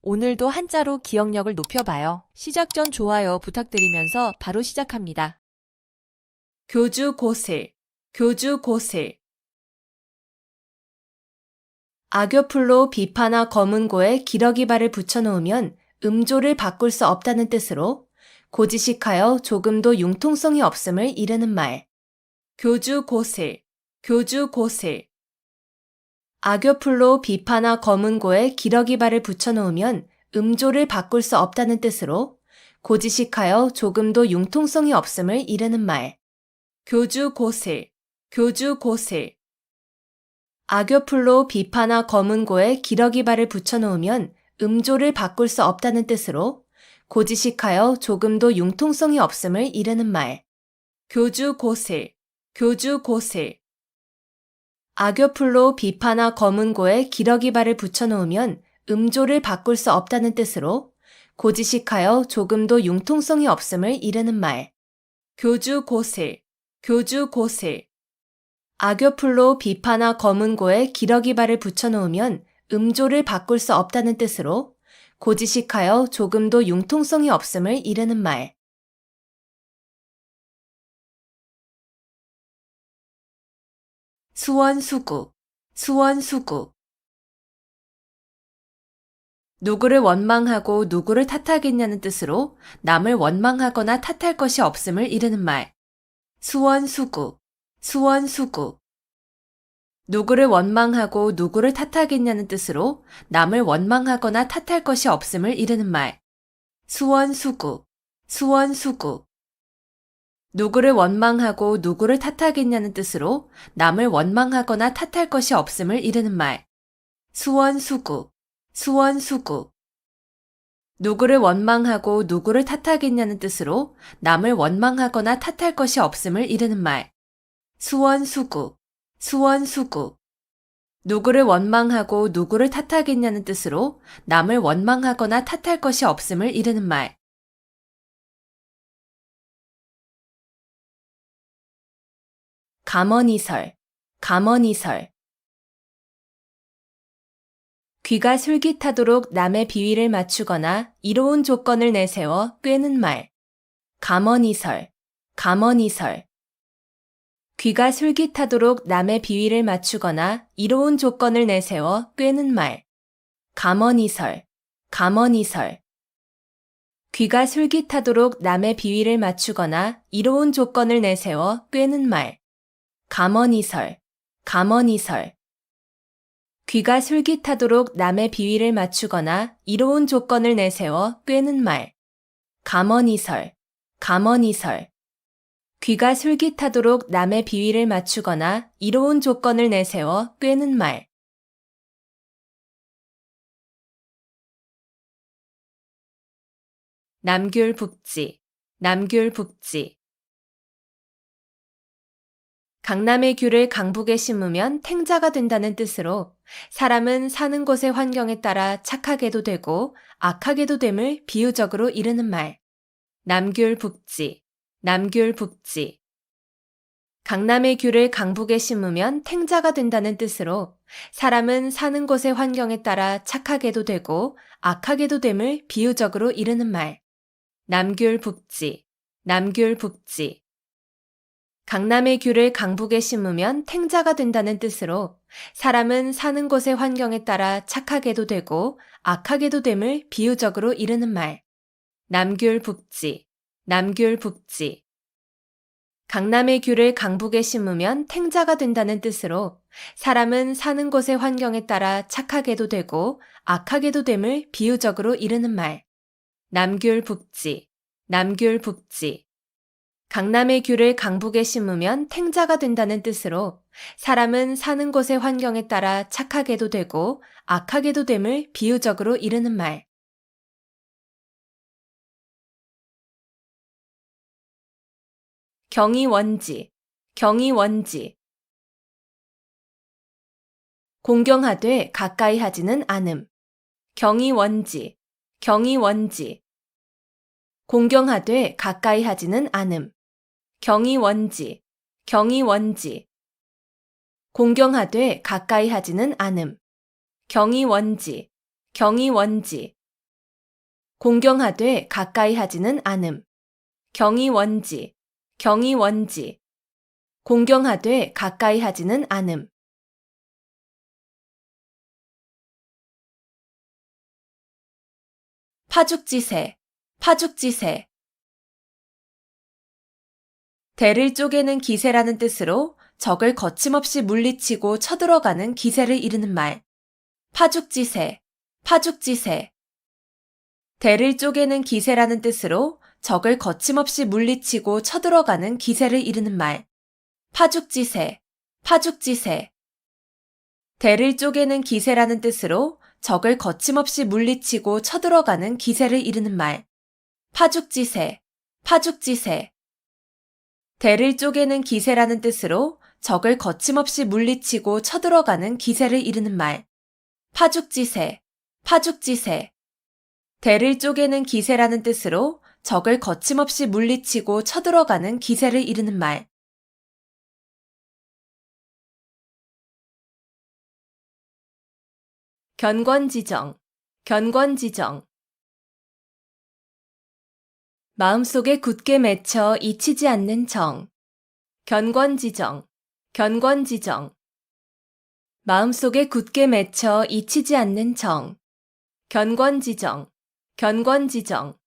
오늘도 한자로 기억력을 높여봐요. 시작 전 좋아요 부탁드리면서 바로 시작합니다. 교주 고슬, 교주 고슬. 악교풀로 비파나 검은고에 기러기발을 붙여놓으면 음조를 바꿀 수 없다는 뜻으로 고지식하여 조금도 융통성이 없음을 이르는 말. 교주 고슬, 교주 고슬. 악교풀로 비파나 검은고에 기러기발을 붙여놓으면 음조를 바꿀 수 없다는 뜻으로 고지식하여 조금도 융통성이 없음을 이르는 말. 교주 고슬, 교주 고슬. 악교풀로 비파나 검은고에 기러기발을 붙여놓으면 음조를 바꿀 수 없다는 뜻으로 고지식하여 조금도 융통성이 없음을 이르는 말. 교주 고슬, 교주 고슬. 악교풀로 비파나 검은고에 기러기발을 붙여놓으면 음조를 바꿀 수 없다는 뜻으로 고지식하여 조금도 융통성이 없음을 이르는 말. 교주 고슬, 교주 고슬. 악교풀로 비파나 검은고에 기러기발을 붙여놓으면 음조를 바꿀 수 없다는 뜻으로 고지식하여 조금도 융통성이 없음을 이르는 말. 수원수구, 수원수구. 누구를 원망하고 누구를 탓하겠냐는 뜻으로 남을 원망하거나 탓할 것이 없음을 이르는 말. 수원수구, 수원수구. 누구를 원망하고 누구를 탓하겠냐는 뜻으로 남을 원망하거나 탓할 것이 없음을 이르는 말. 수원수구, 수원수구. 누구를 원망하고 누구를 탓하겠냐는 뜻으로 남을 원망하거나 탓할 것이 없음을 이르는 말. 수원수구, 수원수구. 누구를 원망하고 누구를 탓하겠냐는 뜻으로 남을 원망하거나 탓할 것이 없음을 이르는 말. 수원수구, 수원수구. 누구를 원망하고 누구를 탓하겠냐는 뜻으로 남을 원망하거나 탓할 것이 없음을 이르는 말. 감언이설, 감언이설. 귀가 솔깃하도록 남의 비위를 맞추거나 이로운 조건을 내세워 꿰는 말. 감언이설, 감언이설. 귀가 솔깃하도록 남의 비위를 맞추거나 이로운 조건을 내세워 꿰는 말. 감언이설, 감언이설. 귀가 솔깃하도록 남의 비위를 맞추거나 이로운 조건을 내세워 꿰는 말. 감언이설, 감언이설. 귀가 솔깃하도록 남의 비위를 맞추거나 이로운 조건을 내세워 꿰는 말. 감언이설, 감언이설. 귀가 솔깃하도록 남의 비위를 맞추거나 이로운 조건을 내세워 꿰는 말. 남귤북지, 남귤북지. 강남의 귤을 강북에 심으면 탱자가 된다는 뜻으로 사람은 사는 곳의 환경에 따라 착하게도 되고 악하게도 됨을 비유적으로 이르는 말. 남귤북지, 남귤북지. 강남의 귤을 강북에 심으면 탱자가 된다는 뜻으로 사람은 사는 곳의 환경에 따라 착하게도 되고 악하게도 됨을 비유적으로 이르는 말. 남귤북지, 남귤북지. 강남의 귤을 강북에 심으면 탱자가 된다는 뜻으로 사람은 사는 곳의 환경에 따라 착하게도 되고 악하게도 됨을 비유적으로 이르는 말. 남귤북지, 남귤북지. 강남의 귤을 강북에 심으면 탱자가 된다는 뜻으로 사람은 사는 곳의 환경에 따라 착하게도 되고 악하게도 됨을 비유적으로 이르는 말. 남귤북지, 남귤북지. 강남의 귤을 강북에 심으면 탱자가 된다는 뜻으로 사람은 사는 곳의 환경에 따라 착하게도 되고 악하게도 됨을 비유적으로 이르는 말. 경이원지, 경이원지. 공경하되 가까이 하지는 않음. 경이원지, 경이원지. 공경하되 가까이 하지는 않음. 경이원지, 경이원지. 공경하되 가까이 하지는 않음. 경이원지, 경이원지. 공경하되 가까이 하지는 않음. 경이원지, 경이원지. 공경하되 가까이 하지는 않음. 파죽지세, 파죽지세. 대를 쪼개는 기세라는 뜻으로 적을 거침없이 물리치고 쳐들어가는 기세를 이르는 말. 파죽지세, 파죽지세. 대를 쪼개는 기세라는 뜻으로 적을 거침없이 물리치고 쳐들어가는 기세를 이르는 말. 파죽지세, 파죽지세. 대를 쪼개는 기세라는 뜻으로 적을 거침없이 물리치고 쳐들어가는 기세를 이르는 말. 파죽지세, 파죽지세. 대를 쪼개는 기세라는 뜻으로 적을 거침없이 물리치고 쳐들어가는 기세를 이르는 말. 파죽지세, 파죽지세. 대를 쪼개는 기세라는 뜻으로 적을 거침없이 물리치고 쳐들어가는 기세를 이르는 말. 견권지정, 견권지정. 마음속에 굳게 맺혀 잊히지 않는 정. 견권지정, 견권지정. 마음속에 굳게 맺혀 잊히지 않는 정. 견권지정, 견권지정.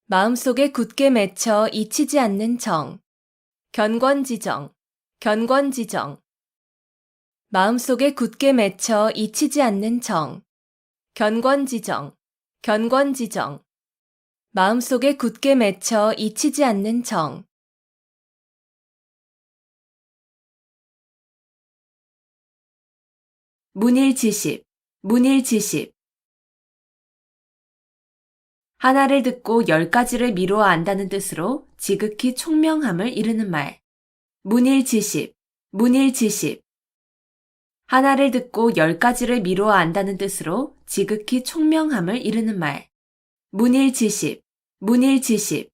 마음속에 굳게 맺혀 잊히지 않는 정. 견권지정, 견권지정. 마음속에 굳게 맺혀 잊히지 않는 정. 견권지정, 견권지정. 마음속에 굳게 맺혀 잊히지 않는 정. 문일지십, 문일지십. 하나를 듣고 10가지를 미루어 안다는 뜻으로 지극히 총명함을 이르는 말. 문일지십, 문일지십. 하나를 듣고 10가지를 미루어 안다는 뜻으로 지극히 총명함을 이르는 말. 문일지십, 문일지십.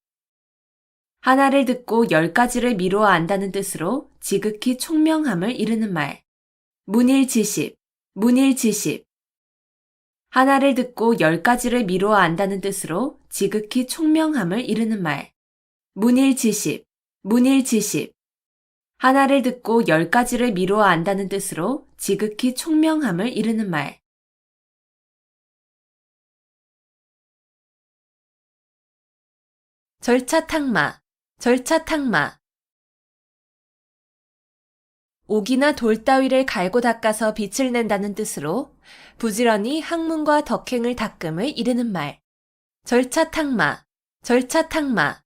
하나를 듣고 10가지를 미루어 안다는 뜻으로 지극히 총명함을 이르는 말. 문일지십, 문일지십. 하나를 듣고 10가지를 미루어 안다는 뜻으로 지극히 총명함을 이르는 말. 문일지십, 문일지십. 하나를 듣고 10가지를 미루어 안다는 뜻으로 지극히 총명함을 이르는 말. 절차탕마, 절차탕마. 옥이나 돌 따위를 갈고 닦아서 빛을 낸다는 뜻으로 부지런히 학문과 덕행을 닦음을 이르는 말. 절차탕마, 절차탕마.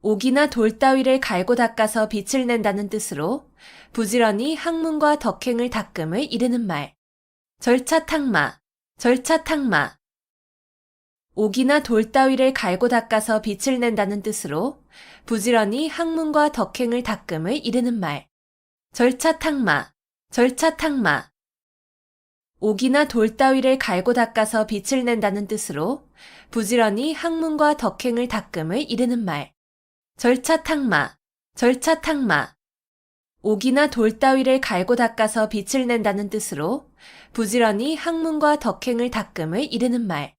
옥이나 돌 따위를 갈고 닦아서 빛을 낸다는 뜻으로 부지런히 학문과 덕행을 닦음을 이르는 말. 절차탕마, 절차탕마. 옥이나 돌 따위를 갈고 닦아서 빛을 낸다는 뜻으로 부지런히 학문과 덕행을 닦음을 이르는 말. 절차탕마, 절차탕마. 옥이나 돌 따위를 갈고 닦아서 빛을 낸다는 뜻으로 부지런히 학문과 덕행을 닦음을 이르는 말. 절차탕마, 절차탕마. 옥이나 돌 따위를 갈고 닦아서 빛을 낸다는 뜻으로 부지런히 학문과 덕행을 닦음을 이르는 말.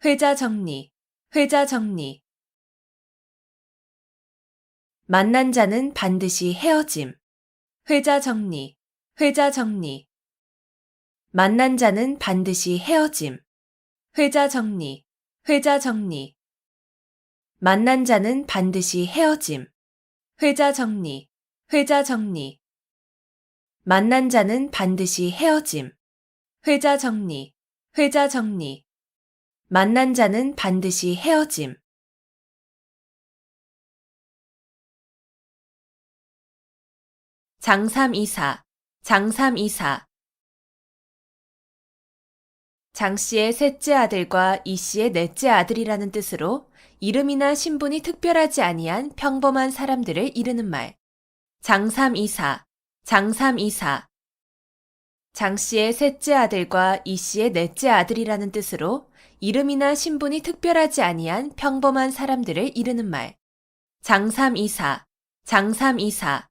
회자정리, 회자정리. 만난 자는 반드시 헤어짐. 회자정리, 회자정리. 만난 자는 반드시 헤어짐. 회자정리, 회자정리. 만난 자는 반드시 헤어짐. 회자정리, 회자정리. 만난 자는 반드시 헤어짐. 회자정리, 회자정리. 만난 자는 반드시 헤어짐. 장삼이사, 장삼이사. 장씨의 셋째 아들과 이씨의 넷째 아들이라는 뜻으로 이름이나 신분이 특별하지 아니한 평범한 사람들을 이르는 말. 장삼이사, 장삼이사. 장씨의 셋째 아들과 이씨의 넷째 아들이라는 뜻으로 이름이나 신분이 특별하지 아니한 평범한 사람들을 이르는 말. 장삼이사, 장삼이사.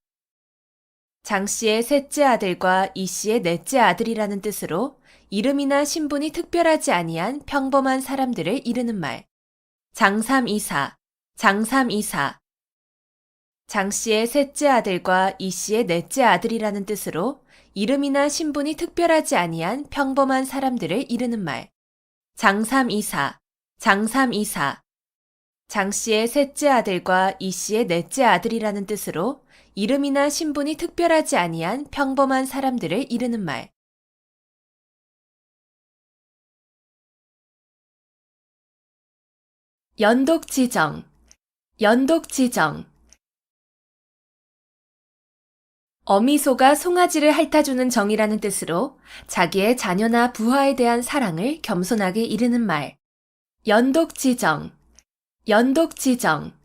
장 씨의 셋째 아들과 이 씨의 넷째 아들이라는 뜻으로 이름이나 신분이 특별하지 아니한 평범한 사람들을 이르는 말. 장삼이사, 장삼이사. 장 씨의 셋째 아들과 이 씨의 넷째 아들이라는 뜻으로 이름이나 신분이 특별하지 아니한 평범한 사람들을 이르는 말. 장삼이사, 장삼이사. 장 씨의 셋째 아들과 이 씨의 넷째 아들이라는 뜻으로 이름이나 신분이 특별하지 아니한 평범한 사람들을 이르는 말. 연독지정, 연독지정. 어미소가 송아지를 핥아주는 정이라는 뜻으로 자기의 자녀나 부하에 대한 사랑을 겸손하게 이르는 말. 연독지정, 연독지정.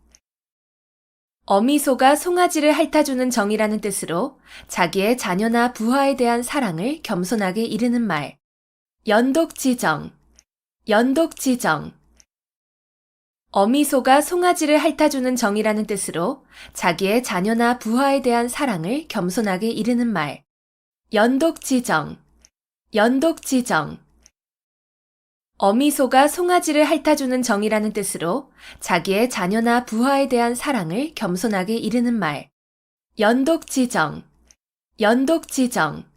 어미소가 송아지를 핥아주는 정이라는 뜻으로 자기의 자녀나 부하에 대한 사랑을 겸손하게 이르는 말. 연독지정, 연독지정. 어미소가 송아지를 핥아주는 정이라는 뜻으로 자기의 자녀나 부하에 대한 사랑을 겸손하게 이르는 말. 연독지정, 연독지정. 어미소가 송아지를 핥아주는 정이라는 뜻으로 자기의 자녀나 부하에 대한 사랑을 겸손하게 이르는 말. 연독지정, 연독지정.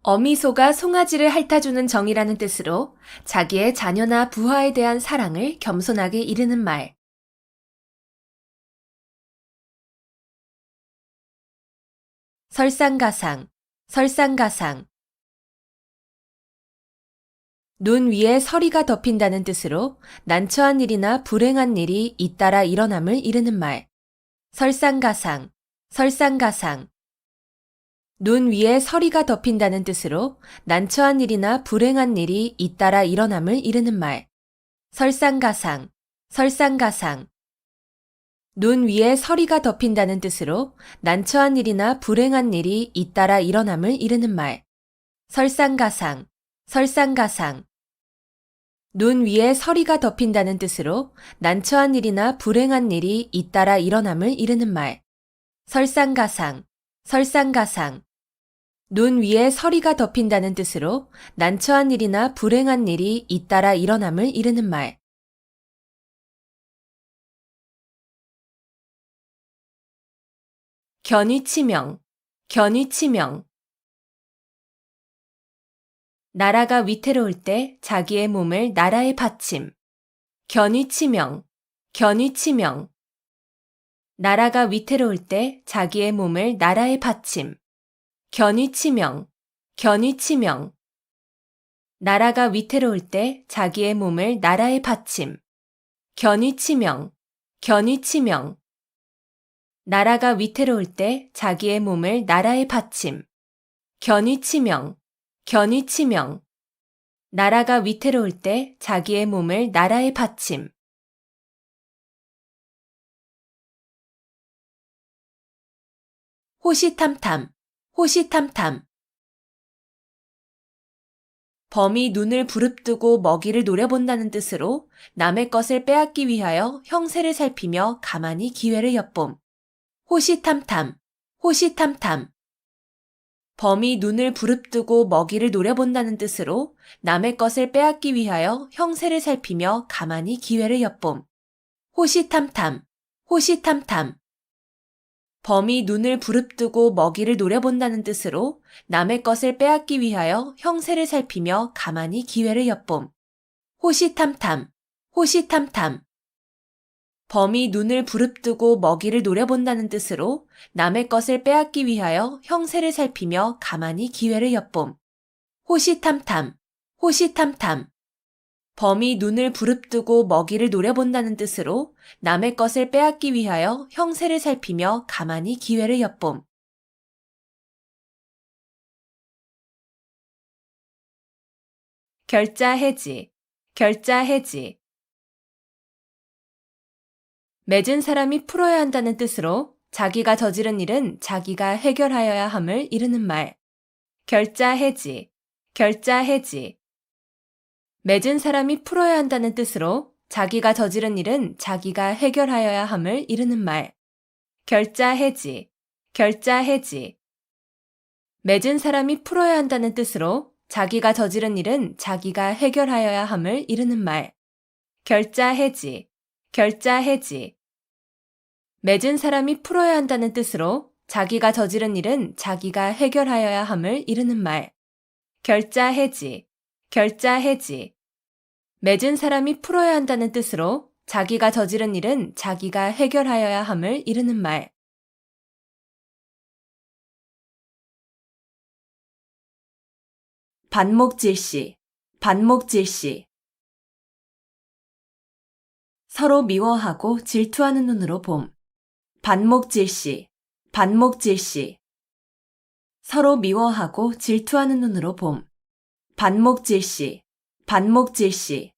어미소가 송아지를 핥아주는 정이라는 뜻으로 자기의 자녀나 부하에 대한 사랑을 겸손하게 이르는 말. 설상가상, 설상가상. 눈 위에 서리가 덮인다는 뜻으로 난처한 일이나 불행한 일이 잇따라 일어남을 이르는 말. 설상가상, 설상가상. 눈 위에 서리가 덮인다는 뜻으로 난처한 일이나 불행한 일이 잇따라 일어남을 이르는 말. 설상가상, 설상가상. 눈 위에 서리가 덮인다는 뜻으로 난처한 일이나 불행한 일이 잇따라 일어남을 이르는 말. 설상가상, 설상가상. 눈 위에 서리가 덮인다는 뜻으로 난처한 일이나 불행한 일이 잇따라 일어남을 이르는 말. 설상가상, 설상가상. 눈 위에 서리가 덮인다는 뜻으로 난처한 일이나 불행한 일이 잇따라 일어남을 이르는 말. 견위치명, 견위치명. 나라가 위태로울 때 자기의 몸을 나라에 바침. 견위치명, 견위치명. 나라가 위태로울 때 자기의 몸을 나라에 바침. 견위치명, 견위치명. 나라가 위태로울 때 자기의 몸을 나라에 바침. 견위치명, 견위치명. 나라가 위태로울 때 자기의 몸을 나라에 바침. 견위치명, 견위치명. 나라가 위태로울 때 자기의 몸을 나라에 바침. 호시탐탐, 호시탐탐. 범이 눈을 부릅뜨고 먹이를 노려본다는 뜻으로 남의 것을 빼앗기 위하여 형세를 살피며 가만히 기회를 엿봄. 호시탐탐, 호시탐탐. 범이 눈을 부릅뜨고 먹이를 노려본다는 뜻으로 남의 것을 빼앗기 위하여 형세를 살피며 가만히 기회를 엿봄. 호시탐탐, 호시탐탐. 범이 눈을 부릅뜨고 먹이를 노려본다는 뜻으로 남의 것을 빼앗기 위하여 형세를 살피며 가만히 기회를 엿봄. 호시탐탐, 호시탐탐. 범이 눈을 부릅뜨고 먹이를 노려본다는 뜻으로 남의 것을 빼앗기 위하여 형세를 살피며 가만히 기회를 엿봄. 호시탐탐, 호시탐탐. 범이 눈을 부릅뜨고 먹이를 노려본다는 뜻으로 남의 것을 빼앗기 위하여 형세를 살피며 가만히 기회를 엿봄. 결자해지, 결자해지. 맺은 사람이 풀어야 한다는 뜻으로 자기가 저지른 일은 자기가 해결하여야 함을 이르는 말. 결자해지, 결자해지. 맺은 사람이 풀어야 한다는 뜻으로 자기가 저지른 일은 자기가 해결하여야 함을 이르는 말. 결자해지, 결자해지. 맺은 사람이 풀어야 한다는 뜻으로 자기가 저지른 일은 자기가 해결하여야 함을 이르는 말. 결자 해지, 결자 해지. 맺은 사람이 풀어야 한다는 뜻으로 자기가 저지른 일은 자기가 해결하여야 함을 이르는 말. 결자 해지, 결자 해지. 맺은 사람이 풀어야 한다는 뜻으로 자기가 저지른 일은 자기가 해결하여야 함을 이르는 말. 반목질시, 반목질시. 서로 미워하고 질투하는 눈으로 봄. 반목질시, 반목질시. 서로 미워하고 질투하는 눈으로 봄. 반목질시, 반목질시.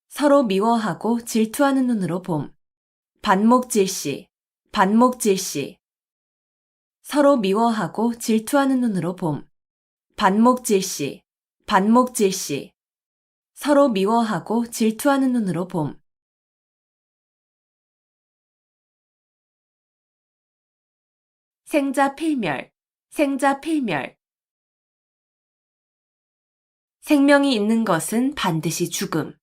서로 미워하고 질투하는 눈으로 봄. 반목질시, 반목질시. 서로 미워하고 질투하는 눈으로 봄. 반목질시, 반목질시. 서로 미워하고 질투하는 눈으로 봄. 생자필멸, 생자필멸. 생명이 있는 것은 반드시 죽음.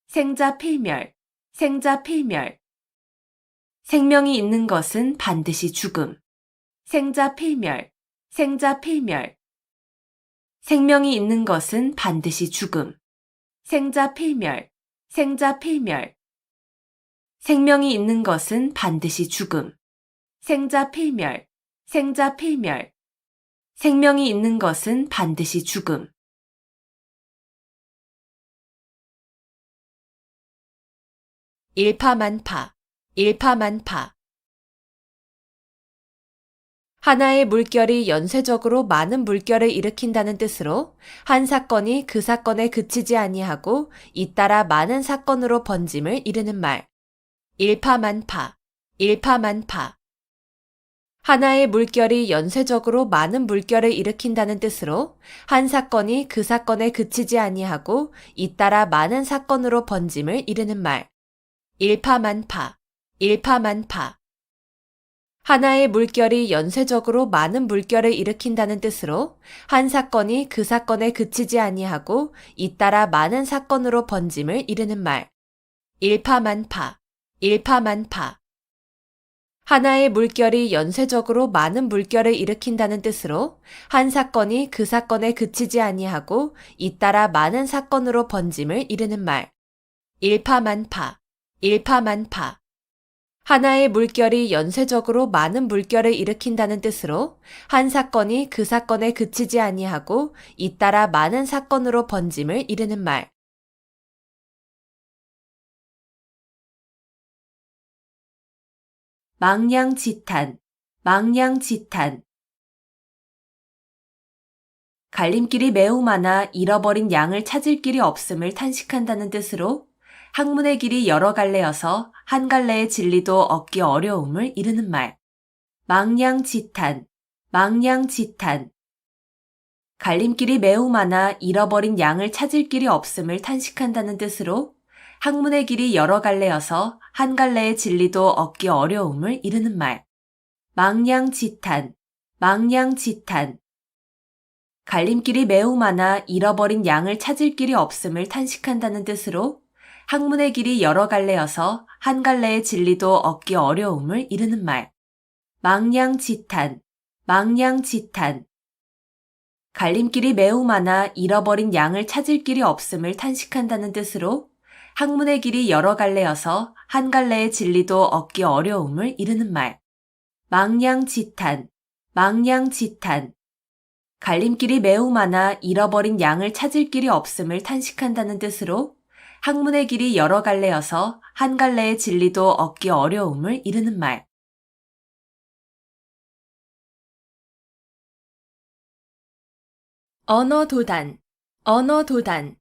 생자필멸, 생자필멸. 생명이 있는 것은 반드시 죽음. 생자필멸, 생자필멸. 생명이 있는 것은 반드시 죽음. 생자필멸, 생자필멸. 생명이 있는 것은 반드시 죽음. 생자필멸, 생자필멸. 생명이 있는 것은 반드시 죽음. 일파만파, 일파만파. 하나의 물결이 연쇄적으로 많은 물결을 일으킨다는 뜻으로 한 사건이 그 사건에 그치지 아니하고 잇따라 많은 사건으로 번짐을 이르는 말. 일파만파, 일파만파. 하나의 물결이 연쇄적으로 많은 물결을 일으킨다는 뜻으로 한 사건이 그 사건에 그치지 아니하고 잇따라 많은 사건으로 번짐을 이르는 말. 일파만파, 일파만파. 하나의 물결이 연쇄적으로 많은 물결을 일으킨다는 뜻으로 한 사건이 그 사건에 그치지 아니하고 잇따라 많은 사건으로 번짐을 이르는 말. 일파만파, 일파만파. 하나의 물결이 연쇄적으로 많은 물결을 일으킨다는 뜻으로 한 사건이 그 사건에 그치지 아니하고 잇따라 많은 사건으로 번짐을 이르는 말. 일파만파, 일파만파. 하나의 물결이 연쇄적으로 많은 물결을 일으킨다는 뜻으로 한 사건이 그 사건에 그치지 아니하고 잇따라 많은 사건으로 번짐을 이르는 말. 망냥지탄, 망냥지탄. 갈림길이 매우 많아 잃어버린 양을 찾을 길이 없음을 탄식한다는 뜻으로 학문의 길이 여러 갈래여서 한 갈래의 진리도 얻기 어려움을 이르는 말. 망냥지탄, 망냥지탄. 갈림길이 매우 많아 잃어버린 양을 찾을 길이 없음을 탄식한다는 뜻으로 학문의 길이 여러 갈래여서 한 갈래의 진리도 얻기 어려움을 이르는 말. 망냥지탄, 망냥지탄. 갈림길이 매우 많아 잃어버린 양을 찾을 길이 없음을 탄식한다는 뜻으로 학문의 길이 여러 갈래여서 한 갈래의 진리도 얻기 어려움을 이르는 말. 망냥지탄, 망냥지탄. 갈림길이 매우 많아 잃어버린 양을 찾을 길이 없음을 탄식한다는 뜻으로 학문의 길이 여러 갈래여서 한 갈래의 진리도 얻기 어려움을 이르는 말. 망냥지탄, 망냥지탄. 갈림길이 매우 많아 잃어버린 양을 찾을 길이 없음을 탄식한다는 뜻으로 학문의 길이 여러 갈래여서 한 갈래의 진리도 얻기 어려움을 이르는 말. 언어도단, 언어도단.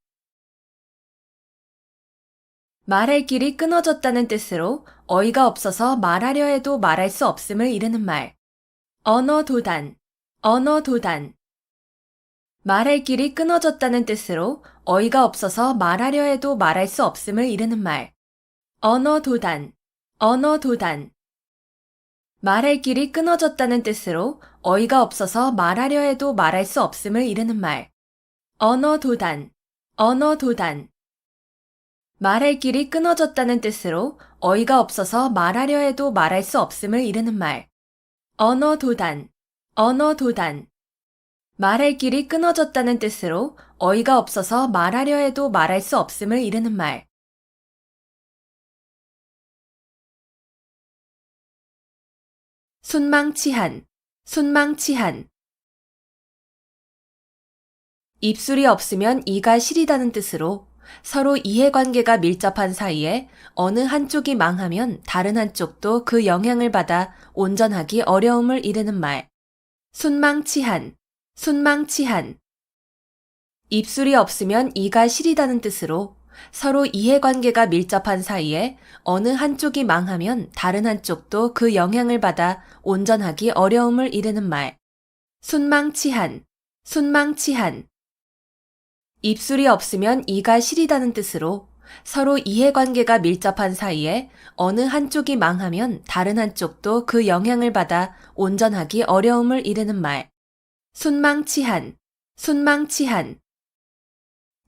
말할 길이 끊어졌다는 뜻으로 어이가 없어서 말하려 해도 말할 수 없음을 이르는 말. 언어도단, 언어도단. 말할 길이 끊어졌다는 뜻으로 어이가 없어서 말하려 해도 말할 수 없음을 이르는 말. 언어도단, 언어도단. 말할 길이 끊어졌다는 뜻으로 어이가 없어서 말하려 해도 말할 수 없음을 이르는 말. 언어도단, 언어도단. 말할 길이 끊어졌다는 뜻으로 어이가 없어서 말하려 해도 말할 수 없음을 이르는 말. 언어도단, 언어도단. 말할 길이 끊어졌다는 뜻으로 어이가 없어서 말하려 해도 말할 수 없음을 이르는 말. 순망치한, 순망치한. 입술이 없으면 이가 시리다는 뜻으로 서로 이해관계가 밀접한 사이에 어느 한쪽이 망하면 다른 한쪽도 그 영향을 받아 온전하기 어려움을 이르는 말. 순망치한, 순망치한. 입술이 없으면 이가 시리다는 뜻으로 서로 이해관계가 밀접한 사이에 어느 한쪽이 망하면 다른 한쪽도 그 영향을 받아 온전하기 어려움을 이르는 말. 순망치한, 순망치한. 입술이 없으면 이가 시리다는 뜻으로 서로 이해관계가 밀접한 사이에 어느 한쪽이 망하면 다른 한쪽도 그 영향을 받아 온전하기 어려움을 이르는 말. 순망치한, 순망치한.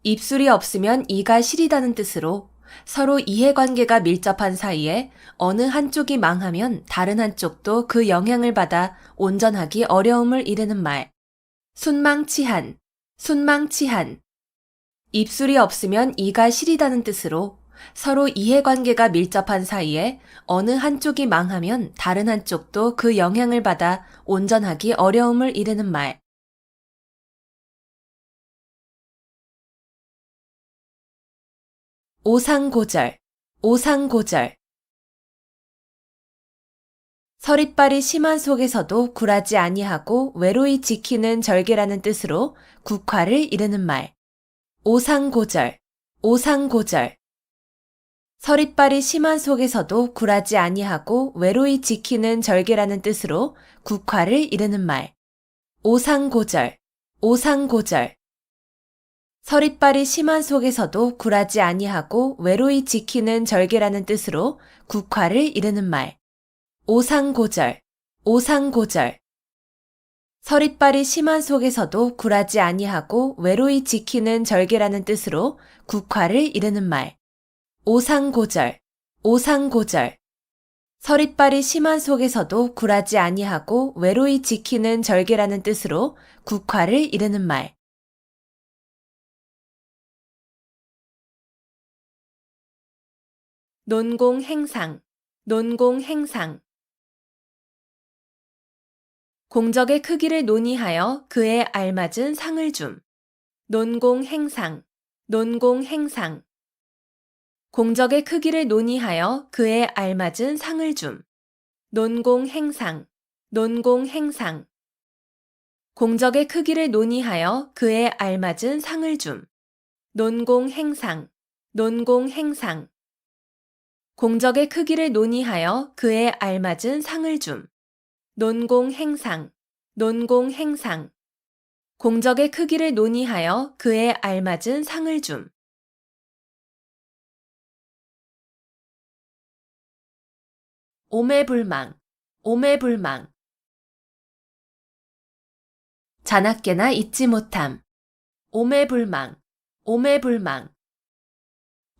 입술이 없으면 이가 시리다는 뜻으로 서로 이해관계가 밀접한 사이에 어느 한쪽이 망하면 다른 한쪽도 그 영향을 받아 온전하기 어려움을 이르는 말. 순망치한, 순망치한. 입술이 없으면 이가 시리다는 뜻으로 서로 이해관계가 밀접한 사이에 어느 한쪽이 망하면 다른 한쪽도 그 영향을 받아 온전하기 어려움을 이르는 말. 오상고절, 오상고절. 서릿발이 심한 속에서도 굴하지 아니하고 외로이 지키는 절개라는 뜻으로 국화를 이르는 말. 오상고절, 오상고절. 서릿발이 심한 속에서도 굴하지 아니하고 외로이 지키는 절개라는 뜻으로 국화를 이르는 말. 오상고절, 오상고절. 서릿발이 심한 속에서도 굴하지 아니하고 외로이 지키는 절개라는 뜻으로 국화를 이르는 말. 오상고절, 오상고절. 서릿발이 심한 속에서도 굴하지 아니하고 외로이 지키는 절개라는 뜻으로 국화를 이르는 말. 오상고절, 오상고절. 서릿발이 심한 속에서도 굴하지 아니하고 외로이 지키는 절개라는 뜻으로 국화를 이르는 말. 논공행상, 논공행상. 공적의 크기를 논의하여 그에 알맞은 상을 줌. 논공행상, 논공행상. 공적의 크기를 논의하여 그에 알맞은 상을 줌. 논공행상, 논공행상. 공적의 크기를 논의하여 그에 알맞은 상을 줌. 논공행상, 논공행상. 공적의 크기를 논의하여 그에 알맞은 상을 줌. 논공행상, 논공행상. 공적의 크기를 논의하여 그에 알맞은 상을 줌. 오매불망, 오매불망. 자나깨나 잊지 못함. 오매불망, 오매불망.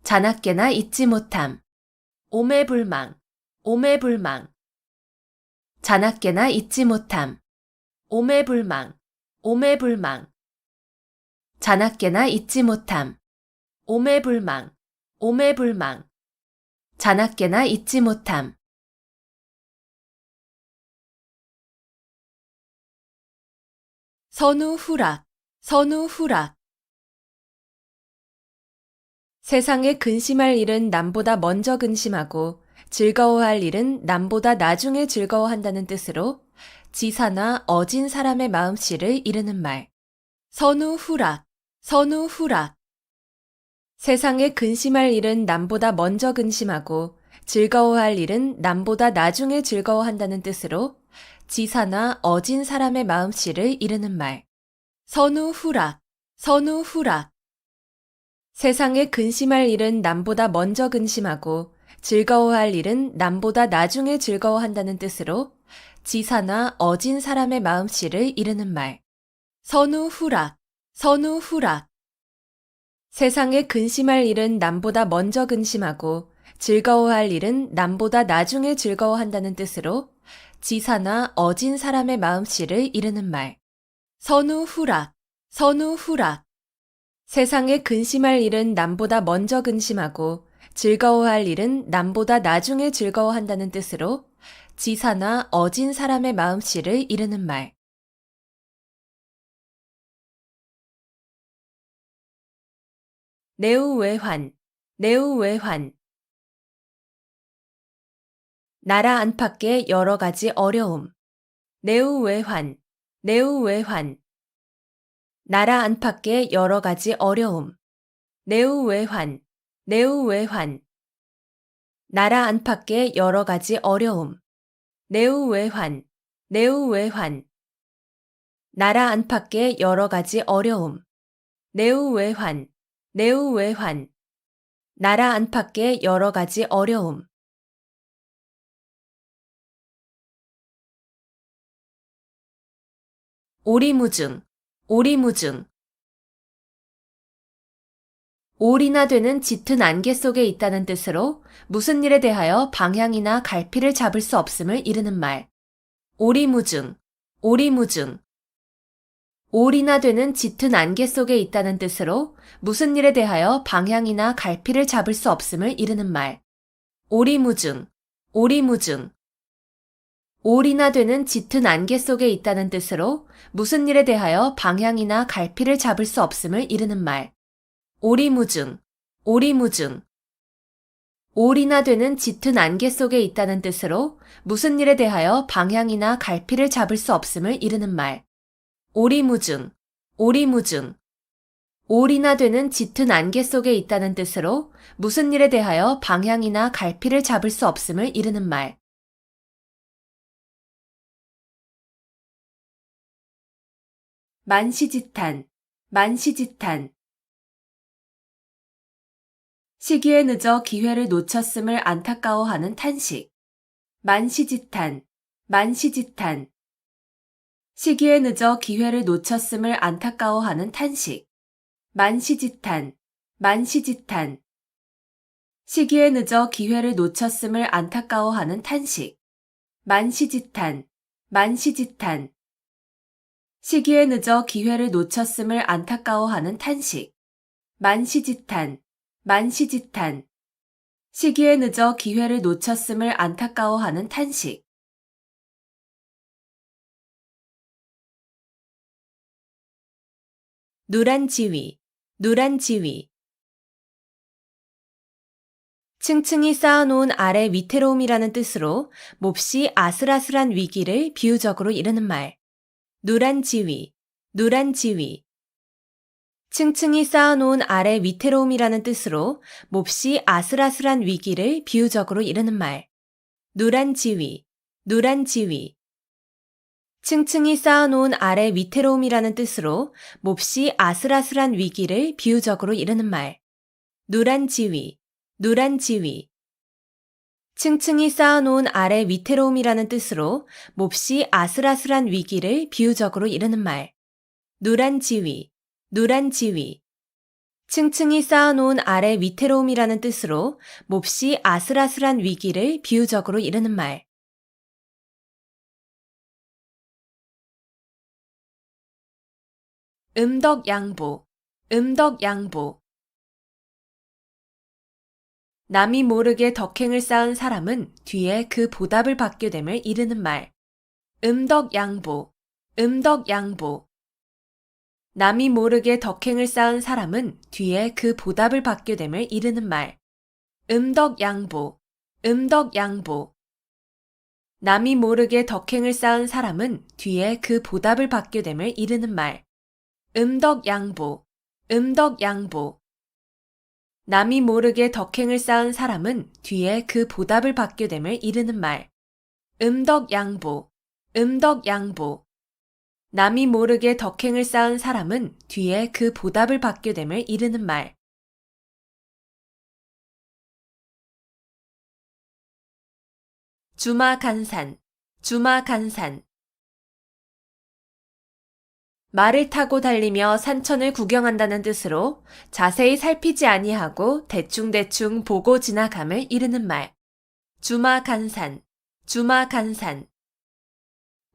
자나깨나 잊지 못함. 오매불망, 오매불망. 자나깨나 잊지 못함. 오매불망, 오매불망. 자나깨나 잊지 못함. 오매불망, 오매불망. 자나깨나 잊지 못함. 선우후락, 선우후락. 세상에 근심할 일은 남보다 먼저 근심하고 즐거워할 일은 남보다 나중에 즐거워한다는 뜻으로 지사나 어진 사람의 마음씨를 이르는 말. 선우후락, 선우후락. 세상에 근심할 일은 남보다 먼저 근심하고 즐거워할 일은 남보다 나중에 즐거워한다는 뜻으로 지사나 어진 사람의 마음씨를 이르는 말. 선우후락, 선우후락. 세상에 근심할 일은 남보다 먼저 근심하고 즐거워할 일은 남보다 나중에 즐거워한다는 뜻으로 지사나 어진 사람의 마음씨를 이르는 말. 선우후락, 선우후락. 세상에 근심할 일은 남보다 먼저 근심하고 즐거워할 일은 남보다 나중에 즐거워한다는 뜻으로 지사나 어진 사람의 마음씨를 이르는 말. 선우후락, 선우후락. 세상에 근심할 일은 남보다 먼저 근심하고 즐거워할 일은 남보다 나중에 즐거워한다는 뜻으로 지사나 어진 사람의 마음씨를 이르는 말. 내우외환, 내우외환. 나라 안팎의 여러 가지 어려움. 내우외환, 내우외환. 나라 안팎의 여러 가지 어려움. 내우외환, 내우외환. 나라 안팎의 여러 가지 어려움. 내우외환, 내우외환. 나라 안팎의 여러 가지 어려움. 내우외환, 내우외환. 나라 안팎의 여러 가지 어려움. 오리무중, 오리무중. 올이나 되는 짙은 안개 속에 있다는 뜻으로 무슨 일에 대하여 방향이나 갈피를 잡을 수 없음을 이르는 말. 오리무중, 오리무중. 올이나 되는 짙은 안개 속에 있다는 뜻으로 무슨 일에 대하여 방향이나 갈피를 잡을 수 없음을 이르는 말. 오리무중, 오리무중. 올이나 되는 짙은 안개 속에 있다는 뜻으로 무슨 일에 대하여 방향이나 갈피를 잡을 수 없음을 이르는 말. 오리무중, 오리무중. 올이나 되는 짙은 안개 속에 있다는 뜻으로 무슨 일에 대하여 방향이나 갈피를 잡을 수 없음을 이르는 말. 오리무중, 오리무중. 올이나 되는 짙은 안개 속에 있다는 뜻으로 무슨 일에 대하여 방향이나 갈피를 잡을 수 없음을 이르는 말. 만시지탄, 만시지탄. 시기에 늦어 기회를 놓쳤음을 안타까워하는 탄식. 만시지탄, 만시지탄. 시기에 늦어 기회를 놓쳤음을 안타까워하는 탄식. 만시지탄, 만시지탄. 시기에 늦어 기회를 놓쳤음을 안타까워하는 탄식. 만시지탄, 만시지탄. 시기에 늦어 기회를 놓쳤음을 안타까워하는 탄식. 만시지탄, 만시지탄. 시기에 늦어 기회를 놓쳤음을 안타까워하는 탄식. 누란 지위, 누란 지위. 층층이 쌓아놓은 아래 위태로움이라는 뜻으로 몹시 아슬아슬한 위기를 비유적으로 이르는 말. 누란 지위, 누란 지위. 층층이 쌓아놓은 아래 위태로움이라는 뜻으로 몹시 아슬아슬한 위기를 비유적으로 이르는 말. 누란 지위, 누란 지위. 층층이 쌓아놓은 아래 위태로움이라는 뜻으로 몹시 아슬아슬한 위기를 비유적으로 이르는 말. 누란 지위, 누란 지위. 층층이 쌓아놓은 아래 위태로움이라는 뜻으로 몹시 아슬아슬한 위기를 비유적으로 이르는 말. 누란 지위, 누란 지위. 층층이 쌓아놓은 아래 위태로움이라는 뜻으로 몹시 아슬아슬한 위기를 비유적으로 이르는 말. 음덕양보, 음덕양보. 남이 모르게 덕행을 쌓은 사람은 뒤에 그 보답을 받게 됨을 이르는 말. 음덕양보, 음덕양보. 남이 모르게 덕행을 쌓은 사람은 뒤에 그 보답을 받게 됨을 이르는 말. 음덕양보, 음덕양보. 남이 모르게 덕행을 쌓은 사람은 뒤에 그 보답을 받게 됨을 이르는 말. 음덕양보, 음덕양보. 남이 모르게 덕행을 쌓은 사람은 뒤에 그 보답을 받게 됨을 이르는 말. 음덕양보, 음덕양보. 남이 모르게 덕행을 쌓은 사람은 뒤에 그 보답을 받게 됨을 이르는 말. 주마간산, 주마간산. 말을 타고 달리며 산천을 구경한다는 뜻으로 자세히 살피지 아니하고 대충대충 보고 지나감을 이르는 말. 주마간산, 주마간산.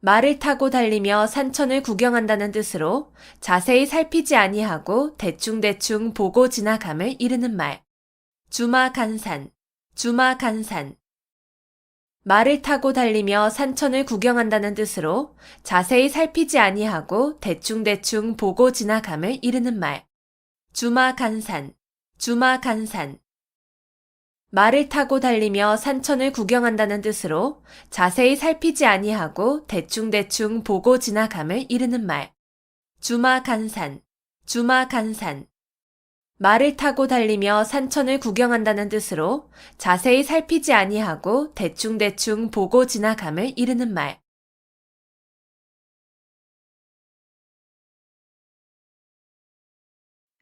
말을 타고 달리며 산천을 구경한다는 뜻으로 자세히 살피지 아니하고 대충대충 보고 지나감을 이르는 말. 주마간산, 주마간산. 말을 타고 달리며 산천을 구경한다는 뜻으로 자세히 살피지 아니하고 대충대충 보고 지나감을 이르는 말. 주마간산, 주마간산. 말을 타고 달리며 산천을 구경한다는 뜻으로 자세히 살피지 아니하고 대충대충 보고 지나감을 이르는 말. 주마간산, 주마간산. 말을 타고 달리며 산천을 구경한다는 뜻으로 자세히 살피지 아니하고 대충대충 보고 지나감을 이르는 말.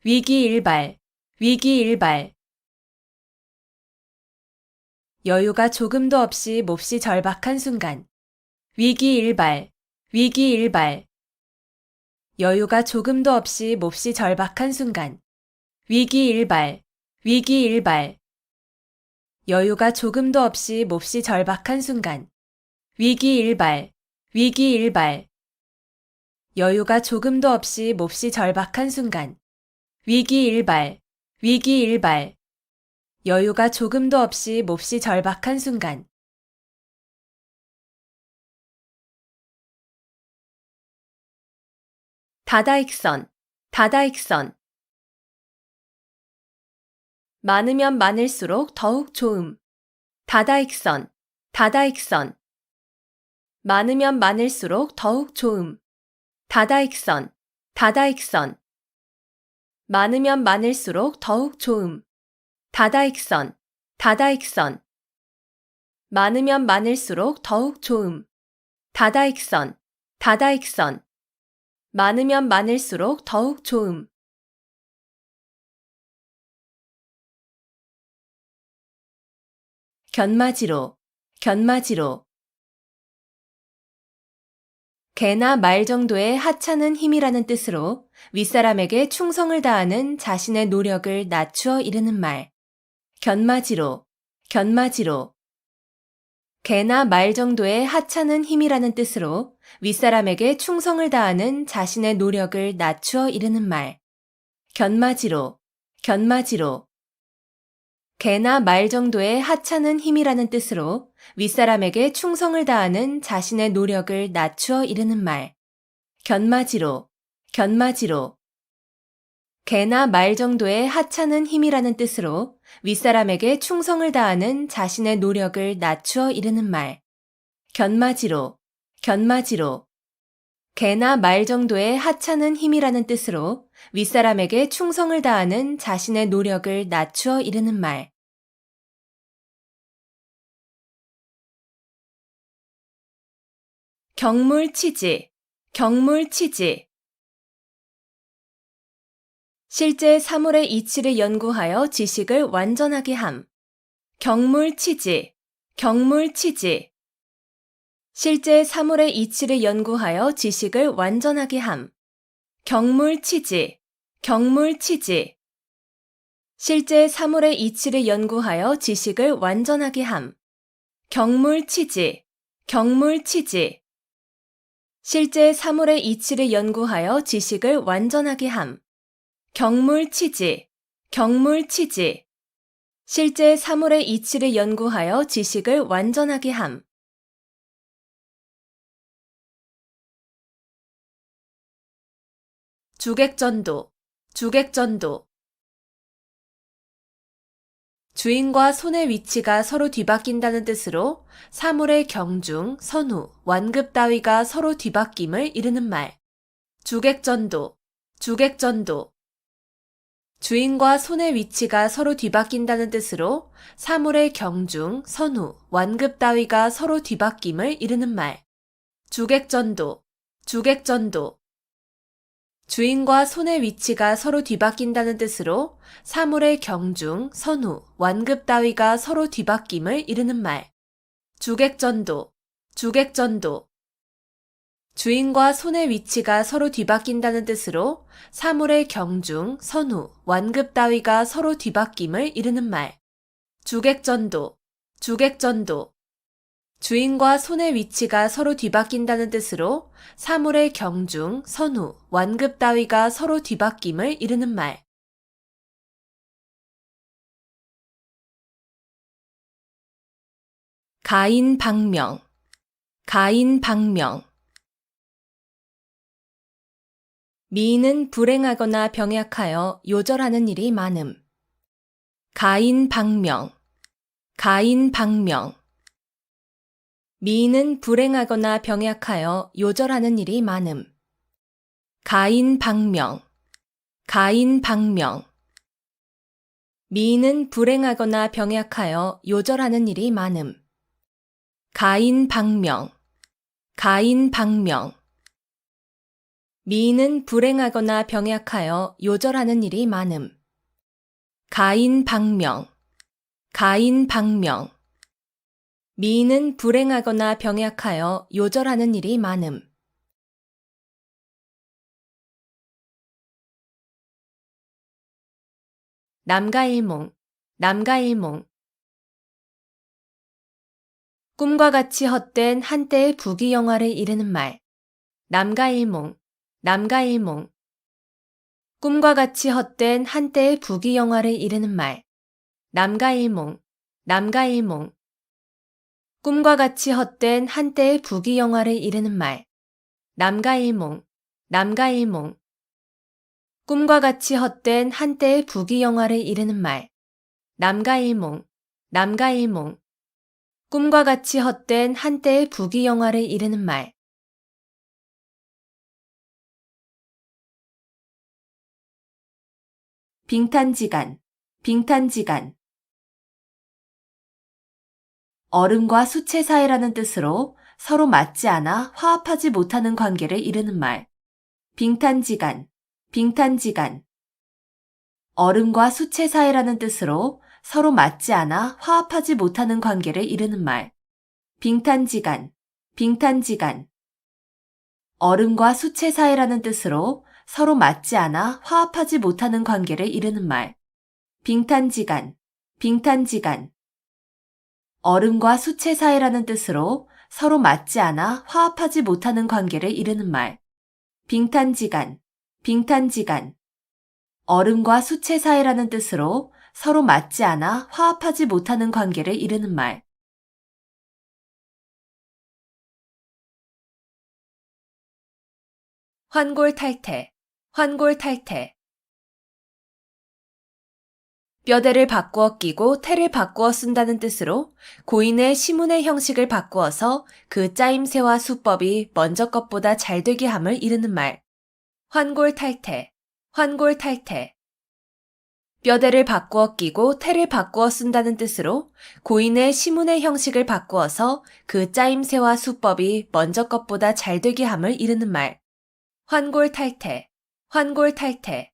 위기일발, 위기일발. 여유가 조금도 없이 몹시 절박한 순간. 위기일발, 위기일발. 여유가 조금도 없이 몹시 절박한 순간. 위기일발, 위기일발. 여유가 조금도 없이 몹시 절박한 순간. 위기일발, 위기일발. 여유가 조금도 없이 몹시 절박한 순간. 위기일발, 위기일발. 여유가 조금도 없이 몹시 절박한 순간. 다다익선, 다다익선. 많으면 많을수록 더욱 좋음. 다다익선, 다다익선. 많으면 많을수록 더욱 좋음. 다다익선, 다다익선. 많으면 많을수록 더욱 좋음. 다다익선, 다다익선. 많으면 많을수록 더욱 좋음. 다다익선, 다다익선. 많으면 많을수록 더욱 좋음. 견마지로, 견마지로. 개나 말 정도의 하찮은 힘이라는 뜻으로 윗사람에게 충성을 다하는 자신의 노력을 낮추어 이르는 말. 견마지로, 견마지로. 개나 말 정도의 하찮은 힘이라는 뜻으로 윗사람에게 충성을 다하는 자신의 노력을 낮추어 이르는 말. 견마지로, 견마지로. 개나 말 정도의 하찮은 힘이라는 뜻으로 윗사람에게 충성을 다하는 자신의 노력을 낮추어 이르는 말. 견마지로, 견마지로. 개나 말 정도의 하찮은 힘이라는 뜻으로 윗사람에게 충성을 다하는 자신의 노력을 낮추어 이르는 말. 견마지로, 견마지로. 개나 말 정도의 하찮은 힘이라는 뜻으로 윗사람에게 충성을 다하는 자신의 노력을 낮추어 이르는 말. 경물치지, 경물치지. 실제 사물의 이치를 연구하여 지식을 완전하게 함. 경물치지, 경물치지. 실제 사물의 이치를 연구하여 지식을 완전하게 함. 경물치지, 경물치지. 실제 사물의 이치를 연구하여 지식을 완전하게 함. 경물치지, 경물치지. 실제 사물의 이치를 연구하여 지식을 완전하게 함. 경물치지, 경물치지. 실제 사물의 이치를 연구하여 지식을 완전하게 함. 주객전도, 주객전도. 주인과 손의 위치가 서로 뒤바뀐다는 뜻으로 사물의 경중, 선후, 완급 따위가 서로 뒤바뀜을 이르는 말. 주객전도, 주객전도. 주인과 손의 위치가 서로 뒤바뀐다는 뜻으로 사물의 경중, 선후, 완급 따위가 서로 뒤바뀜을 이르는 말. 주객전도, 주객전도. 주인과 손의 위치가 서로 뒤바뀐다는 뜻으로 사물의 경중, 선후, 완급 따위가 서로 뒤바뀜을 이르는 말. 주객전도, 주객전도. 주인과 손의 위치가 서로 뒤바뀐다는 뜻으로 사물의 경중, 선후, 완급 따위가 서로 뒤바뀜을 이르는 말. 주객전도, 주객전도. 주인과 손의 위치가 서로 뒤바뀐다는 뜻으로 사물의 경중, 선후, 완급 따위가 서로 뒤바뀜을 이르는 말. 가인방명, 가인방명. 미인은 불행하거나 병약하여 요절하는 일이 많음. 가인방명, 가인방명. 미인은 불행하거나 병약하여 요절하는 일이 많음. 가인방명, 가인방명. 미인은 불행하거나 병약하여 요절하는 일이 많음. 가인방명, 가인방명. 미인은 불행하거나 병약하여 요절하는 일이 많음. 가인방명, 가인방명. 미인은 불행하거나 병약하여 요절하는 일이 많음. 남가일몽, 남가일몽. 꿈과 같이 헛된 한때의 부귀영화를 이르는 말. 남가일몽, 남가일몽. 꿈과 같이 헛된 한때의 부귀영화를 이르는 말. 남가일몽, 남가일몽. 꿈과 같이 헛된 한때의 부귀영화를 이르는 말. 남가일몽, 남가일몽. 꿈과 같이 헛된 한때의 부귀영화를 이르는 말. 남가일몽, 남가일몽. 꿈과 같이 헛된 한때의 부귀영화를 이르는 말. 빙탄지간, 빙탄지간. 얼음과 수채 사이라는 뜻으로 서로 맞지 않아 화합하지 못하는 관계를 이르는 말. 빙탄지간, 빙탄지간. 얼음과 수채 사이라는 뜻으로 서로 맞지 않아 화합하지 못하는 관계를 이르는 말. 빙탄지간, 빙탄지간. 얼음과 수채 사이라는 뜻으로 서로 맞지 않아 화합하지 못하는 관계를 이르는 말. 빙탄지간, 빙탄지간. 얼음과 수채 사이라는 뜻으로 서로 맞지 않아 화합하지 못하는 관계를 이르는 말. 빙탄지간, 빙탄지간. 얼음과 수채 사이라는 뜻으로 서로 맞지 않아 화합하지 못하는 관계를 이르는 말. 환골탈태, 환골탈태. 뼈대를 바꾸어 끼고 태를 바꾸어 쓴다는 뜻으로 고인의 시문의 형식을 바꾸어서 그 짜임새와 수법이 먼저 것보다 잘 되게 함을 이르는 말. 환골탈태, 환골탈태. 뼈대를 바꾸어 끼고 태를 바꾸어 쓴다는 뜻으로 고인의 시문의 형식을 바꾸어서 그 짜임새와 수법이 먼저 것보다 잘 되게 함을 이르는 말. 환골탈태, 환골탈태.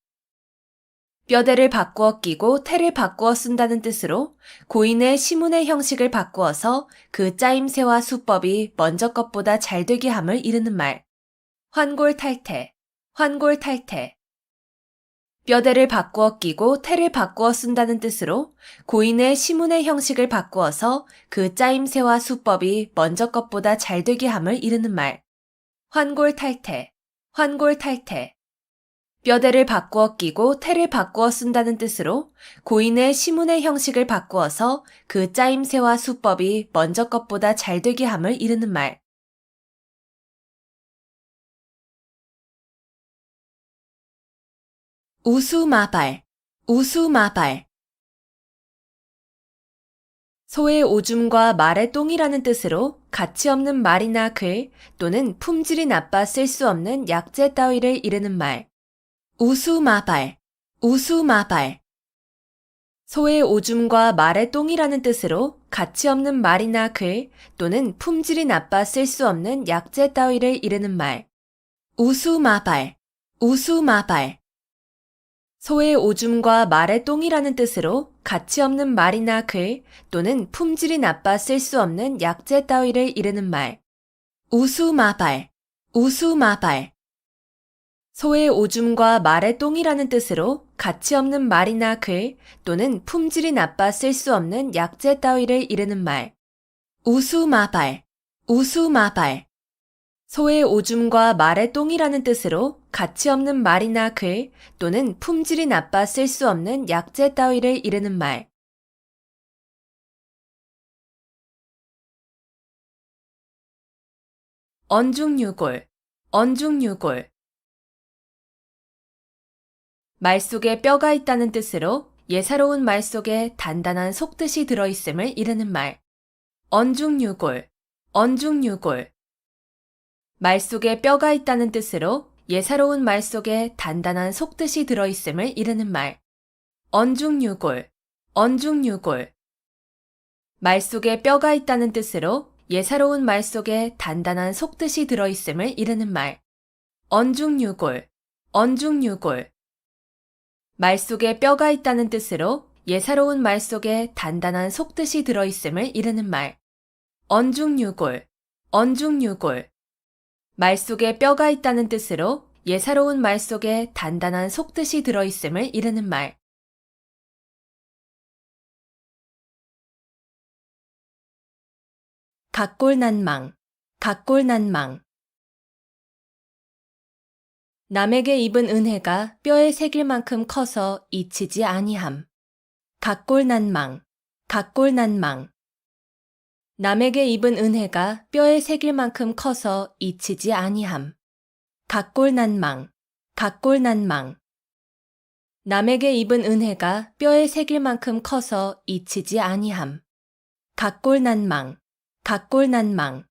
뼈대를 바꾸어 끼고 태를 바꾸어 쓴다는 뜻으로 고인의 시문의 형식을 바꾸어서 그 짜임새와 수법이 먼저 것보다 잘 되게 함을 이르는 말. 환골탈태, 환골탈태. 뼈대를 바꾸어 끼고 태를 바꾸어 쓴다는 뜻으로 고인의 시문의 형식을 바꾸어서 그 짜임새와 수법이 먼저 것보다 잘 되게 함을 이르는 말. 환골탈태, 환골탈태. 뼈대를 바꾸어 끼고 태를 바꾸어 쓴다는 뜻으로 고인의 시문의 형식을 바꾸어서 그 짜임새와 수법이 먼저 것보다 잘 되게 함을 이르는 말. 우수마발, 우수마발. 소의 오줌과 말의 똥이라는 뜻으로 가치 없는 말이나 글 또는 품질이 나빠 쓸 수 없는 약재 따위를 이르는 말. 우수마발, 우수마발. 소의 오줌과 말의 똥이라는 뜻으로 가치 없는 말이나 글 또는 품질이 나빠 쓸 수 없는 약재 따위를 이르는 말. 우수마발, 우수마발. 소의 오줌과 말의 똥이라는 뜻으로 가치 없는 말이나 글 또는 품질이 나빠 쓸 수 없는 약재 따위를 이르는 말. 우수마발, 우수마발. 소의 오줌과 말의 똥이라는 뜻으로 가치 없는 말이나 글 또는 품질이 나빠 쓸 수 없는 약재 따위를 이르는 말. 우수마발, 우수마발. 소의 오줌과 말의 똥이라는 뜻으로 가치 없는 말이나 글 또는 품질이 나빠 쓸 수 없는 약재 따위를 이르는 말. 언중유골, 언중유골. 말 속에 뼈가 있다는 뜻으로 예사로운 말 속에 단단한 속뜻이 들어있음을 이르는 말. 언중유골, 언중유골. 말 속에 뼈가 있다는 뜻으로 예사로운 말 속에 단단한 속뜻이 들어있음을 이르는 말. 언중유골, 언중유골. 말 속에 뼈가 있다는 뜻으로 예사로운 말 속에 단단한 속뜻이 들어있음을 이르는 말. 언중유골, 언중유골. 말 속에 뼈가 있다는 뜻으로 예사로운 말 속에 단단한 속뜻이 들어있음을 이르는 말. 언중유골, 언중유골. 말 속에 뼈가 있다는 뜻으로 예사로운 말 속에 단단한 속뜻이 들어있음을 이르는 말. 각골난망, 각골난망. 남에게 입은 은혜가 뼈에 새길 만큼 커서 잊히지 아니함. 각골난망, 각골난망. 남에게 입은 은혜가 뼈에 새길 만큼 커서 잊히지 아니함. 각골난망, 각골난망. 남에게 입은 은혜가 뼈에 새길 만큼 커서 잊히지 아니함. 각골난망, 각골난망.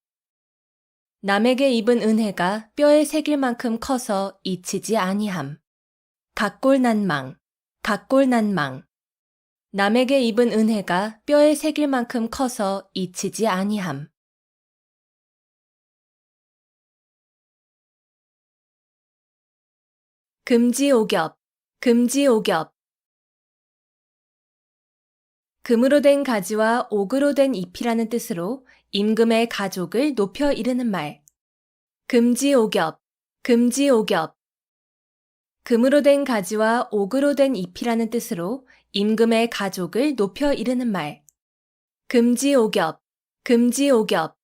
남에게 입은 은혜가 뼈에 새길 만큼 커서 잊히지 아니함. 각골난망, 각골난망. 남에게 입은 은혜가 뼈에 새길 만큼 커서 잊히지 아니함. 금지오겹, 금지오겹. 금으로 된 가지와 옥으로 된 잎이라는 뜻으로 임금의 가족을 높여 이르는 말. 금지오겹, 금지오겹. 금으로 된 가지와 옥으로 된 잎이라는 뜻으로 임금의 가족을 높여 이르는 말. 금지오겹, 금지오겹.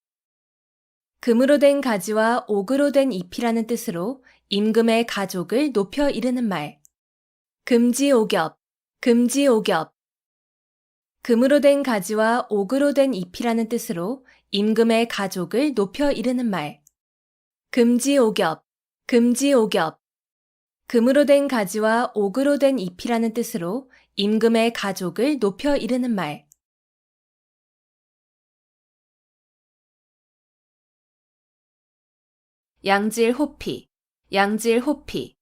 금으로 된 가지와 옥으로 된 잎이라는 뜻으로 임금의 가족을 높여 이르는 말. 금지오겹, 금지오겹. 금으로 된 가지와 옥으로 된 잎이라는 뜻으로 임금의 가족을 높여 이르는 말. 금지오겹, 금지오겹. 금으로 된 가지와 옥으로 된 잎이라는 뜻으로 임금의 가족을 높여 이르는 말. 양질호피, 양질호피.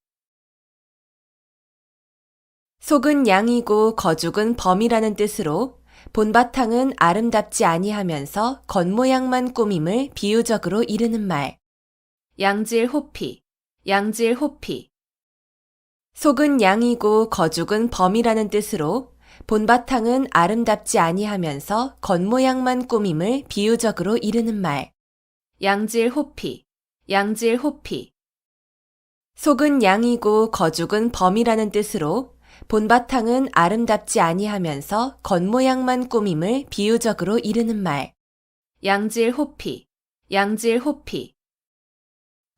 속은 양이고 거죽은 범이라는 뜻으로 본바탕은 아름답지 아니하면서 겉모양만 꾸밈을 비유적으로 이르는 말. 양질호피, 양질호피. 속은 양이고 거죽은 범이라는 뜻으로 본바탕은 아름답지 아니하면서 겉모양만 꾸밈을 비유적으로 이르는 말. 양질호피, 양질호피. 속은 양이고 거죽은 범이라는 뜻으로 본바탕은 아름답지 아니하면서 겉모양만 꾸밈을 비유적으로 이르는 말. 양질호피, 양질호피.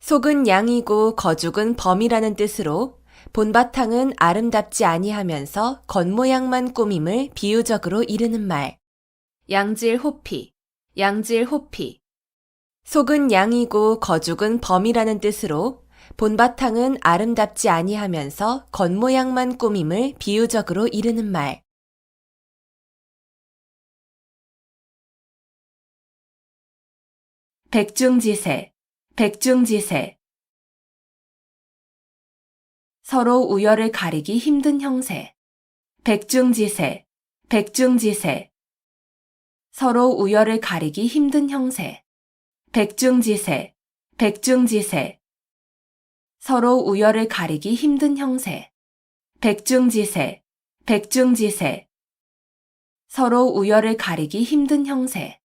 속은 양이고 거죽은 범이라는 뜻으로 본바탕은 아름답지 아니하면서 겉모양만 꾸밈을 비유적으로 이르는 말. 양질호피, 양질호피. 속은 양이고 거죽은 범이라는 뜻으로 본바탕은 아름답지 아니하면서 겉모양만 꾸밈을 비유적으로 이르는 말. 백중지세, 백중지세. 서로 우열을 가리기 힘든 형세. 백중지세, 백중지세. 서로 우열을 가리기 힘든 형세. 백중지세, 백중지세. 서로 우열을 가리기 힘든 형세. 백중지세, 백중지세. 서로 우열을 가리기 힘든 형세.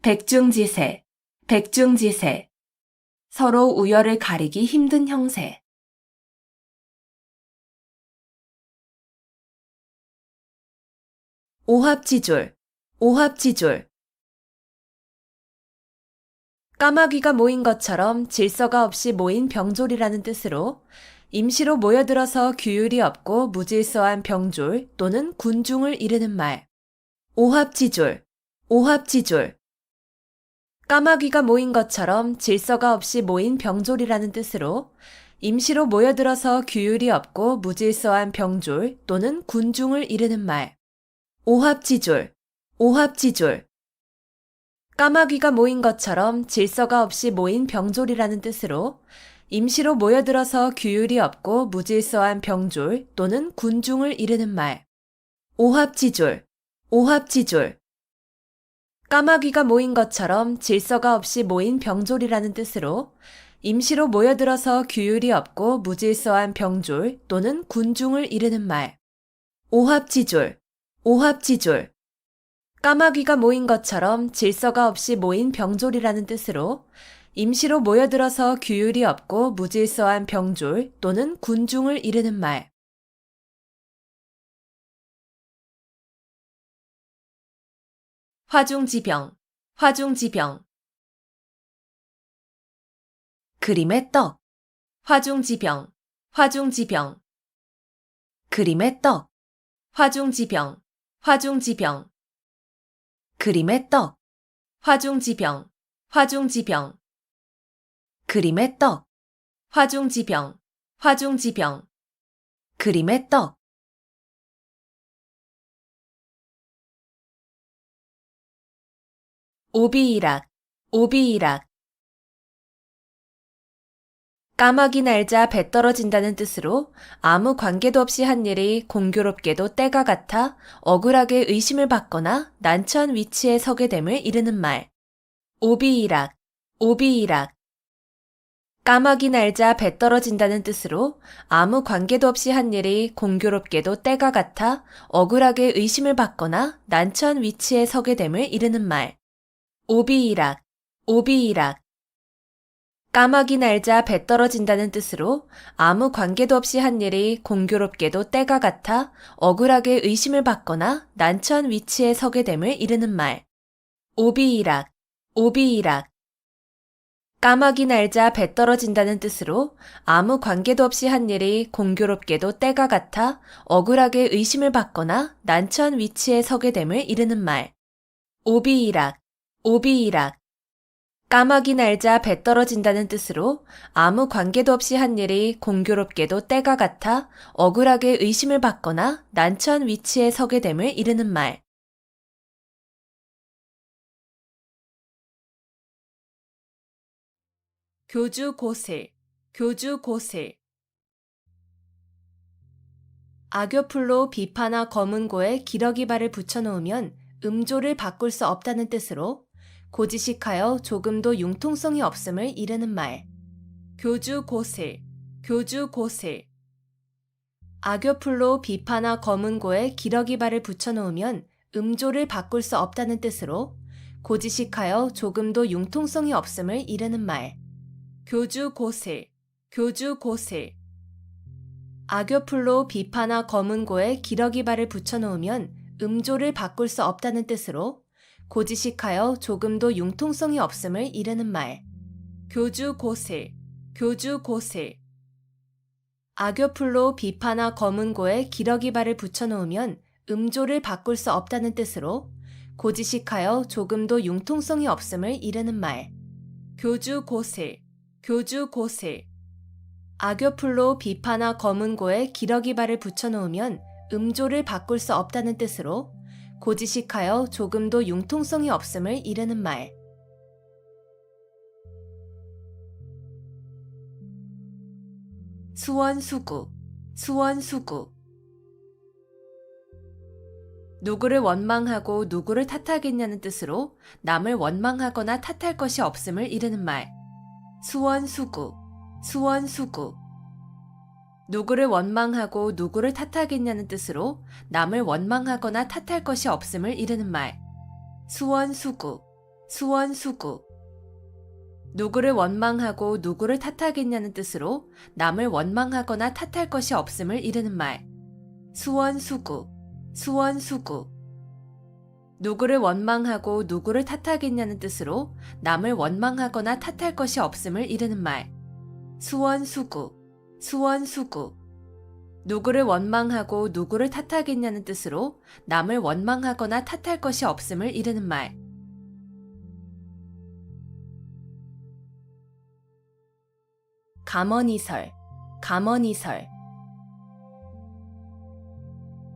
백중지세, 백중지세. 서로 우열을 가리기 힘든 형세. 오합지졸, 오합지졸. 까마귀가 모인 것처럼 질서가 없이 모인 병졸이라는 뜻으로 임시로 모여들어서 규율이 없고 무질서한 병졸 또는 군중을 이르는 말. 오합지졸, 오합지졸. 까마귀가 모인 것처럼 질서가 없이 모인 병졸이라는 뜻으로 임시로 모여들어서 규율이 없고 무질서한 병졸 또는 군중을 이르는 말. 오합지졸, 오합지졸. 까마귀가 모인 것처럼 질서가 없이 모인 병졸이라는 뜻으로 임시로 모여들어서 규율이 없고 무질서한 병졸 또는 군중을 이르는 말. 오합지졸, 오합지졸. 까마귀가 모인 것처럼 질서가 없이 모인 병졸이라는 뜻으로 임시로 모여들어서 규율이 없고 무질서한 병졸 또는 군중을 이르는 말. 오합지졸, 오합지졸. 까마귀가 모인 것처럼 질서가 없이 모인 병졸이라는 뜻으로 임시로 모여들어서 규율이 없고 무질서한 병졸 또는 군중을 이르는 말. 화중지병, 화중지병. 그림의 떡, 화중지병, 화중지병. 그림의 떡, 화중지병, 화중지병. 그림의 떡, 화중지병, 화중지병. 그림의 떡, 화중지병, 화중지병. 그림의 떡. 오비이락, 오비이락. 까마귀 날자 배 떨어진다는 뜻으로 아무 관계도 없이 한 일이 공교롭게도 때가 같아 억울하게 의심을 받거나 난처한 위치에 서게 됨을 이르는 말. 오비이락, 오비이락. 까마귀 날자 배 떨어진다는 뜻으로 아무 관계도 없이 한 일이 공교롭게도 때가 같아 억울하게 의심을 받거나 난처한 위치에 서게 됨을 이르는 말. 오비이락, 오비이락. 까마귀 날자 배 떨어진다는 뜻으로 아무 관계도 없이 한 일이 공교롭게도 때가 같아 억울하게 의심을 받거나 난처한 위치에 서게 됨을 이르는 말. 오비이락, 오비이락. 까마귀 날자 배 떨어진다는 뜻으로 아무 관계도 없이 한 일이 공교롭게도 때가 같아 억울하게 의심을 받거나 난처한 위치에 서게 됨을 이르는 말. 오비이락, 오비이락. 까마귀 날자 배 떨어진다는 뜻으로 아무 관계도 없이 한 일이 공교롭게도 때가 같아 억울하게 의심을 받거나 난처한 위치에 서게 됨을 이르는 말. 교주고슬, 교주고슬. 악교풀로 비파나 검은고에 기러기발을 붙여놓으면 음조를 바꿀 수 없다는 뜻으로 고지식하여 조금도 융통성이 없음을 이르는 말. 교주고슬, 교주고슬. 악교풀로 비파나 검은고에 기러기발을 붙여놓으면 음조를 바꿀 수 없다는 뜻으로 고지식하여 조금도 융통성이 없음을 이르는 말. 교주고슬, 교주고슬. 악교풀로 비파나 검은고에 기러기발을 붙여놓으면 음조를 바꿀 수 없다는 뜻으로 고지식하여 조금도 융통성이 없음을 이르는 말. 교주고슬, 교주고슬. 악교풀로 비파나 검은고에 기러기발을 붙여놓으면 음조를 바꿀 수 없다는 뜻으로 고지식하여 조금도 융통성이 없음을 이르는 말. 교주고슬, 교주고슬. 악교풀로 비파나 검은고에 기러기발을 붙여놓으면 음조를 바꿀 수 없다는 뜻으로 고지식하여 조금도 융통성이 없음을 이르는 말. 수원수구, 수원수구. 누구를 원망하고 누구를 탓하겠냐는 뜻으로 남을 원망하거나 탓할 것이 없음을 이르는 말. 수원수구, 수원수구. 누구를 원망하고 누구를 탓하겠냐는 뜻으로 남을 원망하거나 탓할 것이 없음을 이르는 말. 수원수구, 수원수구. 누구를 원망하고 누구를 탓하겠냐는 뜻으로 남을 원망하거나 탓할 것이 없음을 이르는 말. 수원수구, 수원수구. 누구를 원망하고 누구를 탓하겠냐는 뜻으로 남을 원망하거나 탓할 것이 없음을 이르는 말. 수원수구, 수원수구. 누구를 원망하고 누구를 탓하겠냐는 뜻으로 남을 원망하거나 탓할 것이 없음을 이르는 말. 감언이설, 감언이설.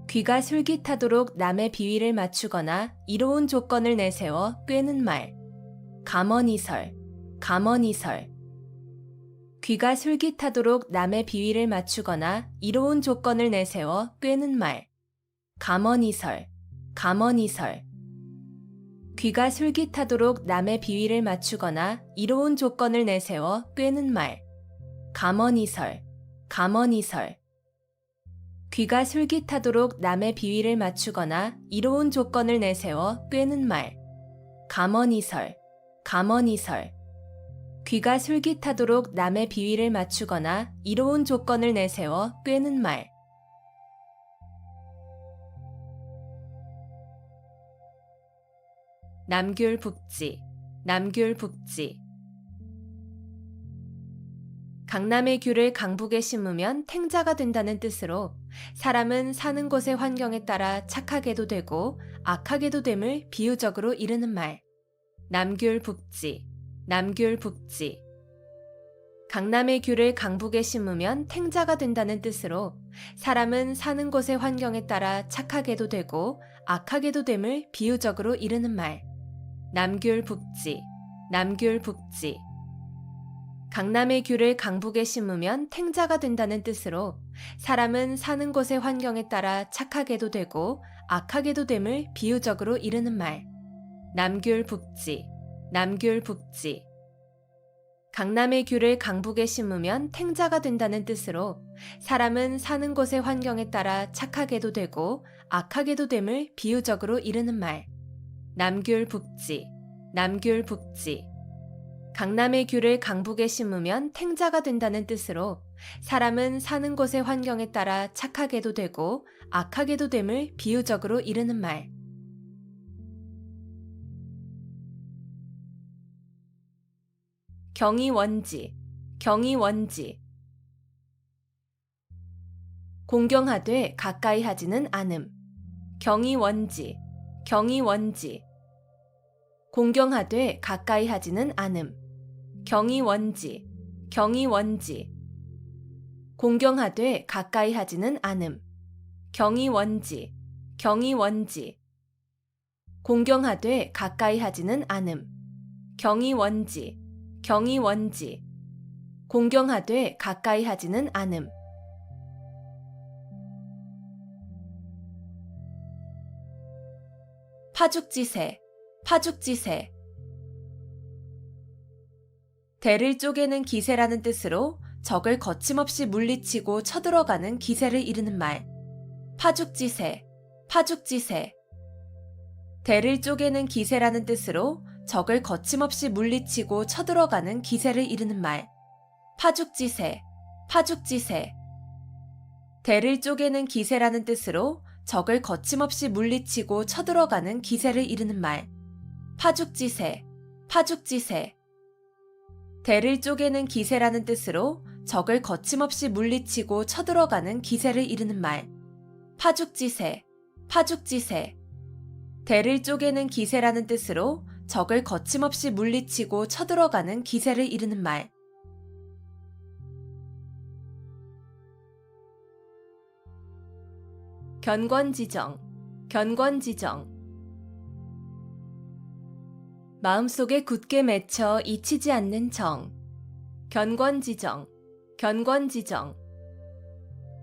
귀가 솔깃하도록 남의 비위를 맞추거나 이로운 조건을 내세워 꿰는 말. 감언이설, 감언이설. 귀가 솔깃하도록 남의 비위를 맞추거나 이로운 조건을 내세워 꿰는 말. 감언이설, 감언이설. 귀가 솔깃하도록 남의 비위를 맞추거나 이로운 조건을 내세워 꿰는 말. 감언이설, 감언이설. 귀가 솔깃하도록 남의 비위를 맞추거나 이로운 조건을 내세워 꿰는 말. 감언이설, 감언이설. 귀가 솔깃하도록 남의 비위를 맞추거나 이로운 조건을 내세워 꿰는 말. 남귤북지, 남귤북지. 강남의 귤을 강북에 심으면 탱자가 된다는 뜻으로 사람은 사는 곳의 환경에 따라 착하게도 되고 악하게도 됨을 비유적으로 이르는 말. 남귤북지, 남귤북지. 강남의 귤을 강북에 심으면 탱자가 된다는 뜻으로 사람은 사는 곳의 환경에 따라 착하게도 되고 악하게도 됨을 비유적으로 이르는 말. 남귤북지, 남귤북지. 강남의 귤을 강북에 심으면 탱자가 된다는 뜻으로 사람은 사는 곳의 환경에 따라 착하게도 되고 악하게도 됨을 비유적으로 이르는 말. 남귤북지, 남귤북지. 강남의 귤을 강북에 심으면 탱자가 된다는 뜻으로 사람은 사는 곳의 환경에 따라 착하게도 되고 악하게도 됨을 비유적으로 이르는 말. 남귤북지, 남귤북지. 강남의 귤을 강북에 심으면 탱자가 된다는 뜻으로 사람은 사는 곳의 환경에 따라 착하게도 되고 악하게도 됨을 비유적으로 이르는 말. 경이원지, 경이원지. 공경하되 가까이 하지는 않음. 경이원지, 경이원지. 공경하되 가까이 하지는 않음. 경이원지, 경이원지. 공경하되 가까이 하지는 않음. 경이원지, 경이원지. 공경하되 가까이 하지는 않음. 경이원지, 경이원지. 공경하되 가까이 하지는 않음. 파죽지세, 파죽지세. 대를 쪼개는 기세라는 뜻으로 적을 거침없이 물리치고 쳐들어가는 기세를 이르는 말. 파죽지세, 파죽지세. 대를 쪼개는 기세라는 뜻으로 적을 거침없이 물리치고 쳐들어가는 기세를 이르는 말. 파죽지세, 파죽지세. 대를 쪼개는 기세라는 뜻으로 적을 거침없이 물리치고 쳐들어가는 기세를 이르는 말. 파죽지세, 파죽지세. 대를 쪼개는 기세라는 뜻으로 적을 거침없이 물리치고 쳐들어가는 기세를 이르는 말. 파죽지세, 파죽지세. 대를 쪼개는 기세라는 뜻으로 적을 거침없이 물리치고 쳐들어가는 기세를 이르는 말. 견권지정, 견권지정. 마음속에 굳게 맺혀 잊히지 않는 정. 견권지정, 견권지정.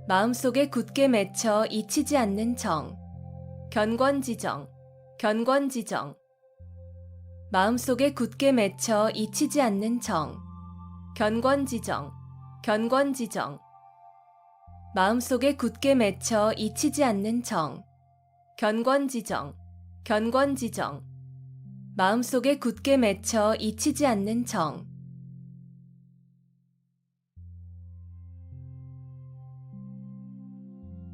마음속에 굳게 맺혀 잊히지 않는 정. 견권지정, 견권지정. 마음속에 굳게 맺혀 잊히지 않는 정. 견권지정, 견권지정. 마음속에 굳게 맺혀 잊히지 않는 정. 견권지정, 견권지정. 마음속에 굳게 맺혀 잊히지 않는 정.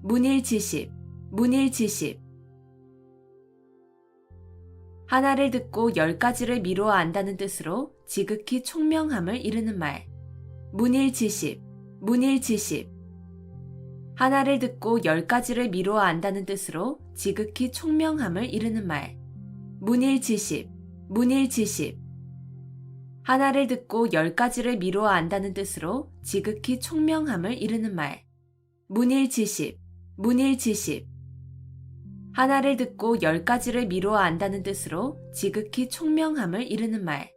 문일지십, 문일지십. 하나를 듣고 10가지를 미루어 안다는 뜻으로 지극히 총명함을 이루는 말. 문일지십, 문일지십. 하나를 듣고 10가지를 미루어 안다는 뜻으로 지극히 총명함을 이루는 말. 문일지십, 문일지십. 하나를 듣고 10가지를 미루어 안다는 뜻으로 지극히 총명함을 이루는 말. 문일지십, 문일지십. 하나를 듣고 10가지를 미루어 안다는 뜻으로 지극히 총명함을 이루는 말.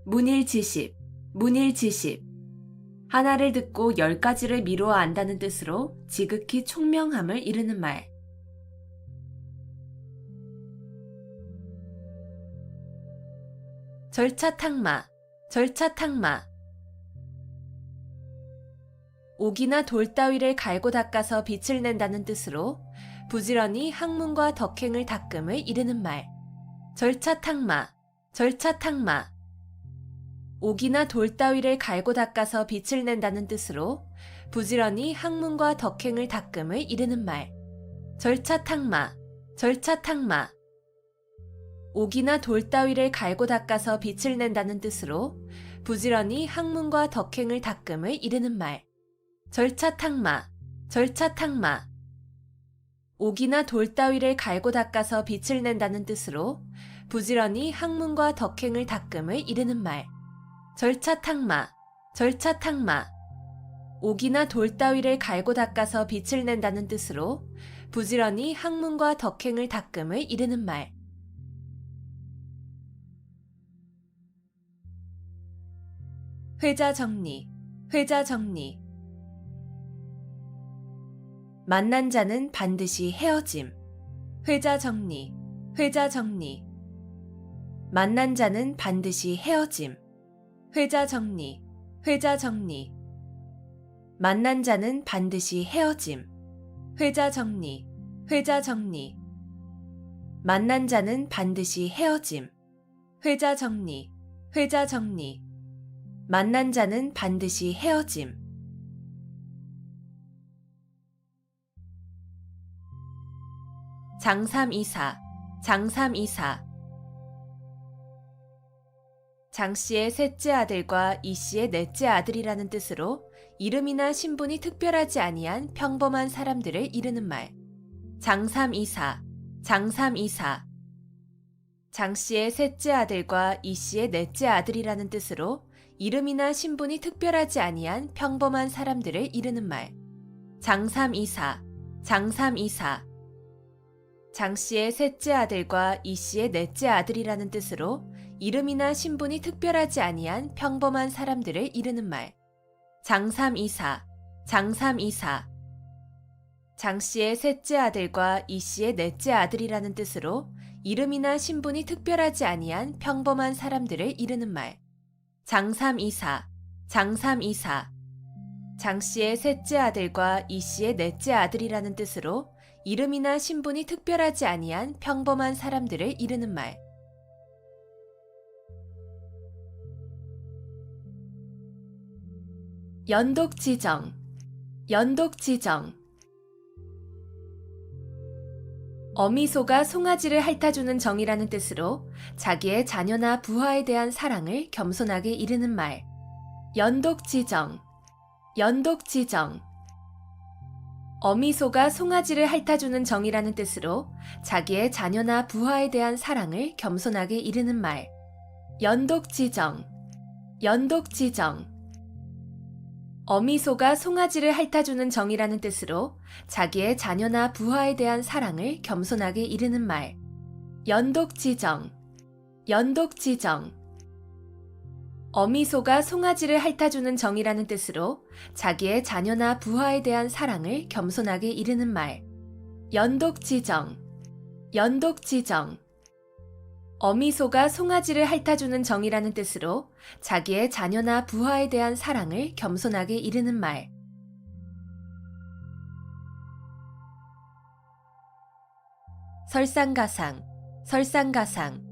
문일지십, 문일지십. 하나를 듣고 10가지를 미루어 안다는 뜻으로 지극히 총명함을 이루는 말. 절차탕마, 절차탕마. 옥이나 돌 따위를 갈고 닦아서 빛을 낸다는 뜻으로 부지런히 학문과 덕행을 닦음을 이루는 말. 절차탕마, 절차탕마. 옥이나 돌 따위를 갈고 닦아서 빛을 낸다는 뜻으로 부지런히 학문과 덕행을 닦음을 이루는 말. 절차탕마, 절차탕마. 옥이나 돌 따위를 갈고 닦아서 빛을 낸다는 뜻으로 부지런히 학문과 덕행을 닦음을 이루는 말. 절차탕마, 절차탕마. 옥이나 돌 따위를 갈고 닦아서 빛을 낸다는 뜻으로 부지런히 학문과 덕행을 닦음을 이루는 말. 절차탕마, 절차탕마. 옥이나 돌 따위를 갈고 닦아서 빛을 낸다는 뜻으로 부지런히 학문과 덕행을 닦음을 이루는 말. 회자정리, 회자정리. 만난 자는 반드시 헤어짐. 회자정리, 회자정리. 만난 자는 반드시 헤어짐. 회자정리, 회자정리. 만난 자는 반드시 헤어짐. 회자정리, 회자정리. 만난 자는 반드시 헤어짐. 회자정리, 회자정리. 만난 자는 반드시 헤어짐. 장삼이사, 장삼이사. 장씨의 셋째 아들과 이씨의 넷째 아들이라는 뜻으로 이름이나 신분이 특별하지 아니한 평범한 사람들을 이르는 말. 장삼이사, 장삼이사. 장씨의 셋째 아들과 이씨의 넷째 아들이라는 뜻으로 이름이나 신분이 특별하지 아니한 평범한 사람들을 이르는 말. 장삼이사, 장삼이사. 장씨의 셋째 아들과 이씨의 넷째 아들이라는 뜻으로 이름이나 신분이 특별하지 아니한 평범한 사람들을 이르는 말. 장삼이사, 장삼이사. 장씨의 셋째 아들과 이씨의 넷째 아들이라는 뜻으로 이름이나 신분이 특별하지 아니한 평범한 사람들을 이르는 말. 장삼이사, 장삼이사. 장씨의 셋째 아들과 이씨의 넷째 아들이라는 뜻으로 이름이나 신분이 특별하지 아니한 평범한 사람들을 이르는 말. 연독지정, 연독지정. 어미소가 송아지를 핥아주는 정이라는 뜻으로 자기의 자녀나 부하에 대한 사랑을 겸손하게 이르는 말. 연독지정, 연독지정. 어미소가 송아지를 핥아주는 정이라는 뜻으로 자기의 자녀나 부하에 대한 사랑을 겸손하게 이르는 말. 연독지정, 연독지정. 어미소가 송아지를 핥아주는 정이라는 뜻으로 자기의 자녀나 부하에 대한 사랑을 겸손하게 이르는 말. 연독지정, 연독지정. 어미소가 송아지를 핥아주는 정이라는 뜻으로 자기의 자녀나 부하에 대한 사랑을 겸손하게 이르는 말. 연독지정, 연독지정. 어미소가 송아지를 핥아주는 정이라는 뜻으로 자기의 자녀나 부하에 대한 사랑을 겸손하게 이르는 말. 설상가상, 설상가상.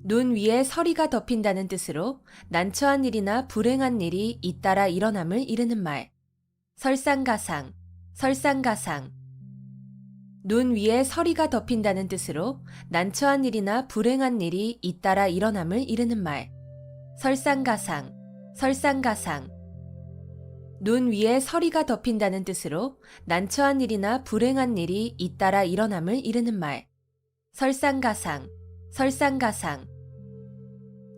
눈 위에 서리가 덮인다는 뜻으로 난처한 일이나 불행한 일이 잇따라 일어남을 이르는 말. 설상가상, 설상가상. 눈 위에 서리가 덮인다는 뜻으로 난처한 일이나 불행한 일이 잇따라 일어남을 이르는 말. 설상가상, 설상가상. 눈 위에 서리가 덮인다는 뜻으로 난처한 일이나 불행한 일이 잇따라 일어남을 이르는 말. 설상가상, 설상가상.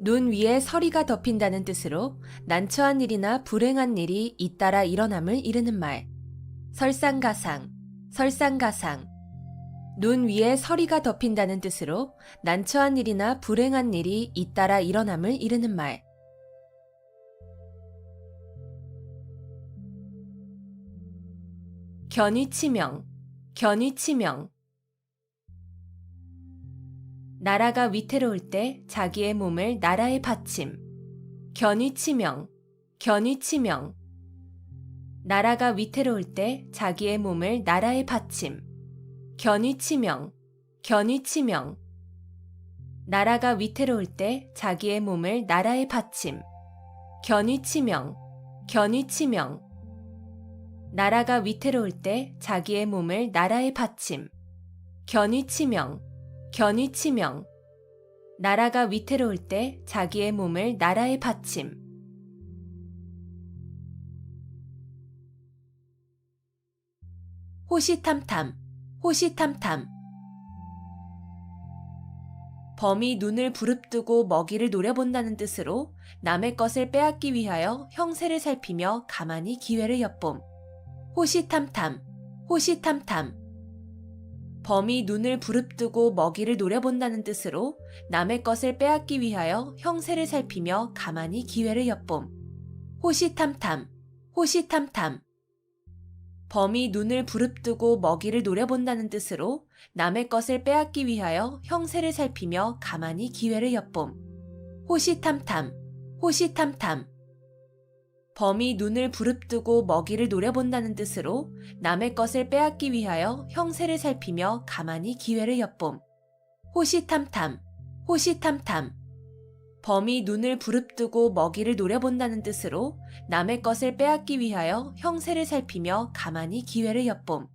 눈 위에 서리가 덮인다는 뜻으로 난처한 일이나 불행한 일이 잇따라 일어남을 이르는 말. 설상가상, 설상가상. 눈 위에 서리가 덮인다는 뜻으로 난처한 일이나 불행한 일이 잇따라 일어남을 이르는 말. 견위치명, 견위치명. 나라가 위태로울 때 자기의 몸을 나라에 바침. 견위치명, 견위치명. 나라가 위태로울 때 자기의 몸을 나라에 바침. 견위치명, 견위치명. 나라가 위태로울 때 자기의 몸을 나라에 바침. 견위치명, 견위치명. 나라가 위태로울 때 자기의 몸을 나라에 바침. 견위치명, 견위치명. 나라가 위태로울 때 자기의 몸을 나라에 바침. 호시탐탐, 호시탐탐. 범이 눈을 부릅뜨고 먹이를 노려본다는 뜻으로 남의 것을 빼앗기 위하여 형세를 살피며 가만히 기회를 엿봄. 호시탐탐, 호시탐탐. 범이 눈을 부릅뜨고 먹이를 노려본다는 뜻으로 남의 것을 빼앗기 위하여 형세를 살피며 가만히 기회를 엿봄. 호시탐탐, 호시탐탐. 범이 눈을 부릅뜨고 먹이를 노려본다는 뜻으로 남의 것을 빼앗기 위하여 형세를 살피며 가만히 기회를 엿봄. 호시탐탐, 호시탐탐. 범이 눈을 부릅뜨고 먹이를 노려본다는 뜻으로 남의 것을 빼앗기 위하여 형세를 살피며 가만히 기회를 엿봄. 호시탐탐, 호시탐탐. 범이 눈을 부릅뜨고 먹이를 노려본다는 뜻으로 남의 것을 빼앗기 위하여 형세를 살피며 가만히 기회를 엿봄.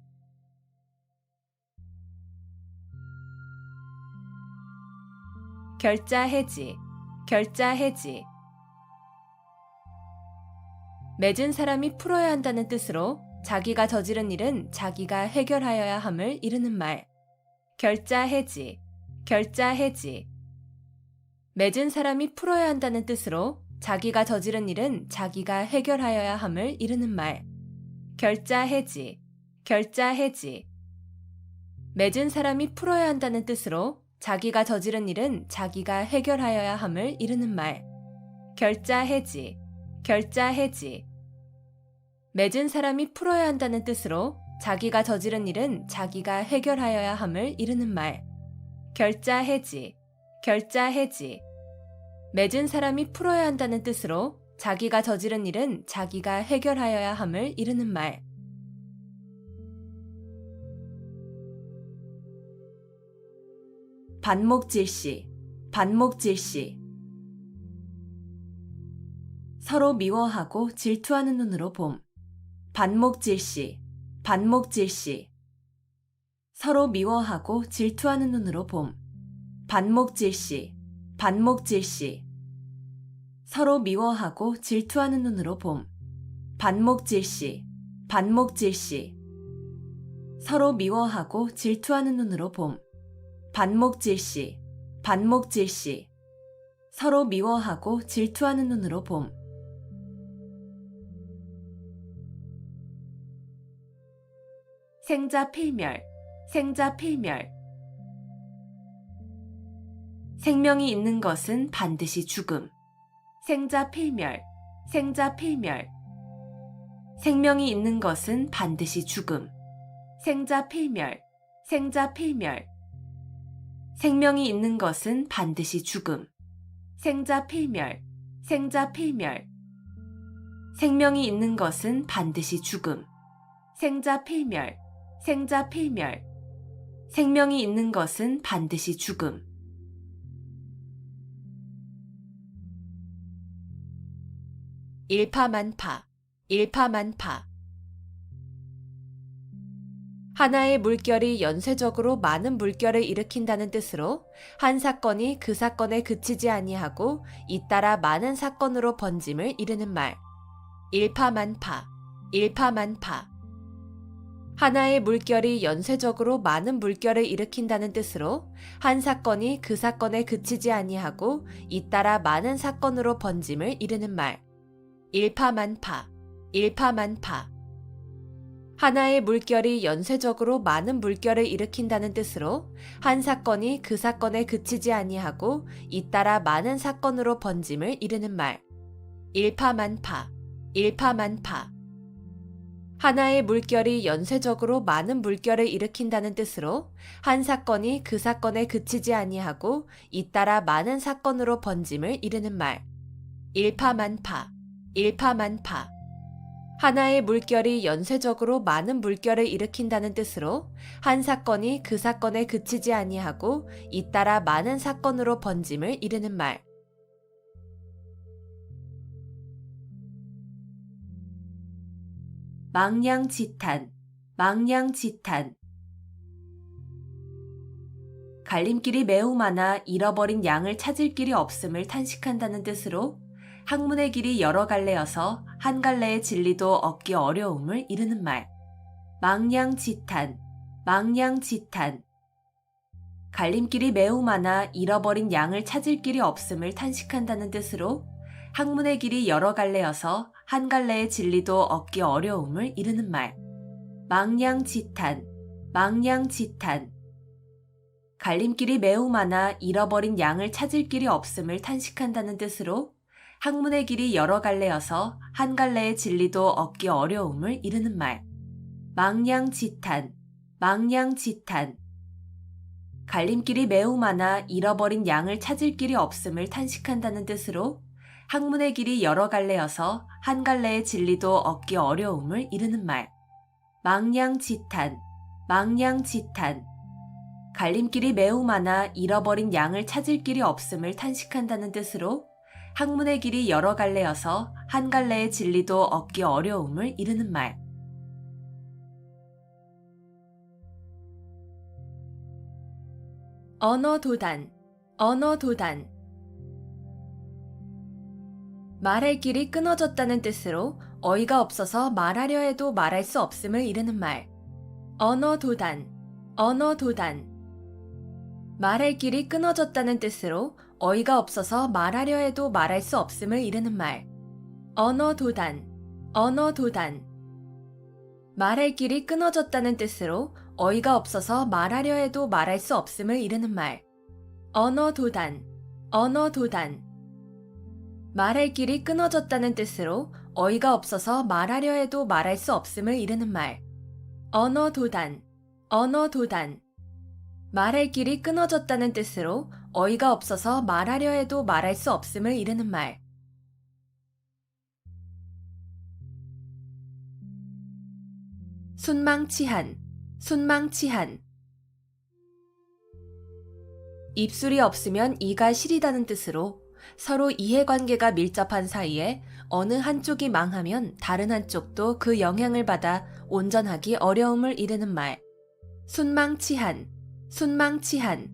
결자해지, 결자해지. 맺은 사람이 풀어야 한다는 뜻으로 자기가 저지른 일은 자기가 해결하여야 함을 이르는 말. 결자해지, 결자해지. 맺은 사람이 풀어야 한다는 뜻으로 자기가 저지른 일은 자기가 해결하여야 함을 이르는 말. 결자해지, 결자해지. 맺은 사람이 풀어야 한다는 뜻으로 자기가 저지른 일은 자기가 해결하여야 함을 이르는 말. 결자해지, 결자해지. 맺은 사람이 풀어야 한다는 뜻으로 자기가 저지른 일은 자기가 해결하여야 함을 이르는 말. 결자해지, 결자해지. 맺은 사람이 풀어야 한다는 뜻으로 자기가 저지른 일은 자기가 해결하여야 함을 이르는 말. 반목질시, 반목질시. 서로 미워하고 질투하는 눈으로 봄. 반목질시, 반목질시. 서로 미워하고 질투하는 눈으로 봄. 반목질시, 반목질시. 서로 미워하고 질투하는 눈으로 봄. 반목질시, 반목질시. 서로 미워하고 질투하는 눈으로 봄. 반목질시, 반목질시. 서로 미워하고 질투하는 눈으로 봄. 생자필멸, 생자필멸. 생명이 있는 것은 반드시 죽음. 생자필멸, 생자필멸. 생명이 있는 것은 반드시 죽음. 생자필멸, 생자필멸. 생명이 있는 것은 반드시 죽음. 생자필멸, 생자필멸. 생명이 있는 것은 반드시 죽음. 생자필멸, 생자 필멸. 생명이 있는 것은 반드시 죽음. 일파만파, 일파만파. 하나의 물결이 연쇄적으로 많은 물결을 일으킨다는 뜻으로 한 사건이 그 사건에 그치지 아니하고 잇따라 많은 사건으로 번짐을 이르는 말. 일파만파, 일파만파. 하나의 물결이 연쇄적으로 많은 물결을 일으킨다는 뜻으로 한 사건이 그 사건에 그치지 아니하고 잇따라 많은 사건으로 번짐을 이르는 말. 일파만파, 일파만파. 하나의 물결이 연쇄적으로 많은 물결을 일으킨다는 뜻으로 한 사건이 그 사건에 그치지 아니하고 잇따라 많은 사건으로 번짐을 이르는 말. 일파만파, 일파만파. 하나의 물결이 연쇄적으로 많은 물결을 일으킨다는 뜻으로 한 사건이 그 사건에 그치지 아니하고 잇따라 많은 사건으로 번짐을 이르는 말. 일파만파, 일파만파. 하나의 물결이 연쇄적으로 많은 물결을 일으킨다는 뜻으로 한 사건이 그 사건에 그치지 아니하고 잇따라 많은 사건으로 번짐을 이르는 말. 망냥지탄, 망냥지탄. 갈림길이 매우 많아 잃어버린 양을 찾을 길이 없음을 탄식한다는 뜻으로 학문의 길이 여러 갈래여서 한 갈래의 진리도 얻기 어려움을 이르는 말. 망냥지탄, 망냥지탄. 갈림길이 매우 많아 잃어버린 양을 찾을 길이 없음을 탄식한다는 뜻으로 학문의 길이 여러 갈래여서 한 갈래의 진리도 얻기 어려움을 이르는 말. 망냥지탄, 망냥지탄. 갈림길이 매우 많아 잃어버린 양을 찾을 길이 없음을 탄식한다는 뜻으로 학문의 길이 여러 갈래여서 한 갈래의 진리도 얻기 어려움을 이르는 말. 망냥지탄, 망냥지탄. 갈림길이 매우 많아 잃어버린 양을 찾을 길이 없음을 탄식한다는 뜻으로 학문의 길이 여러 갈래여서 한 갈래의 진리도 얻기 어려움을 이르는 말. 망냥지탄, 망냥지탄. 갈림길이 매우 많아 잃어버린 양을 찾을 길이 없음을 탄식한다는 뜻으로 학문의 길이 여러 갈래여서 한 갈래의 진리도 얻기 어려움을 이르는 말. 언어도단, 언어도단. 말할 길이 끊어졌다는 뜻으로 어이가 없어서 말하려 해도 말할 수 없음을 이르는 말. 언어도단, 언어도단. 말할 길이 끊어졌다는 뜻으로 어이가 없어서 말하려 해도 말할 수 없음을 이르는 말. 언어도단, 언어도단. 말할 길이 끊어졌다는 뜻으로 어이가 없어서 말하려 해도 말할 수 없음을 이르는 말. 언어도단, 언어도단. 말할 길이 끊어졌다는 뜻으로 어이가 없어서 말하려 해도 말할 수 없음을 이르는 말. 언어도단, 언어도단. 말할 길이 끊어졌다는 뜻으로 어이가 없어서 말하려 해도 말할 수 없음을 이르는 말. 순망치한, 순망치한. 입술이 없으면 이가 시리다는 뜻으로 서로 이해관계가 밀접한 사이에 어느 한쪽이 망하면 다른 한쪽도 그 영향을 받아 온전하기 어려움을 이르는 말. 순망치한, 순망치한.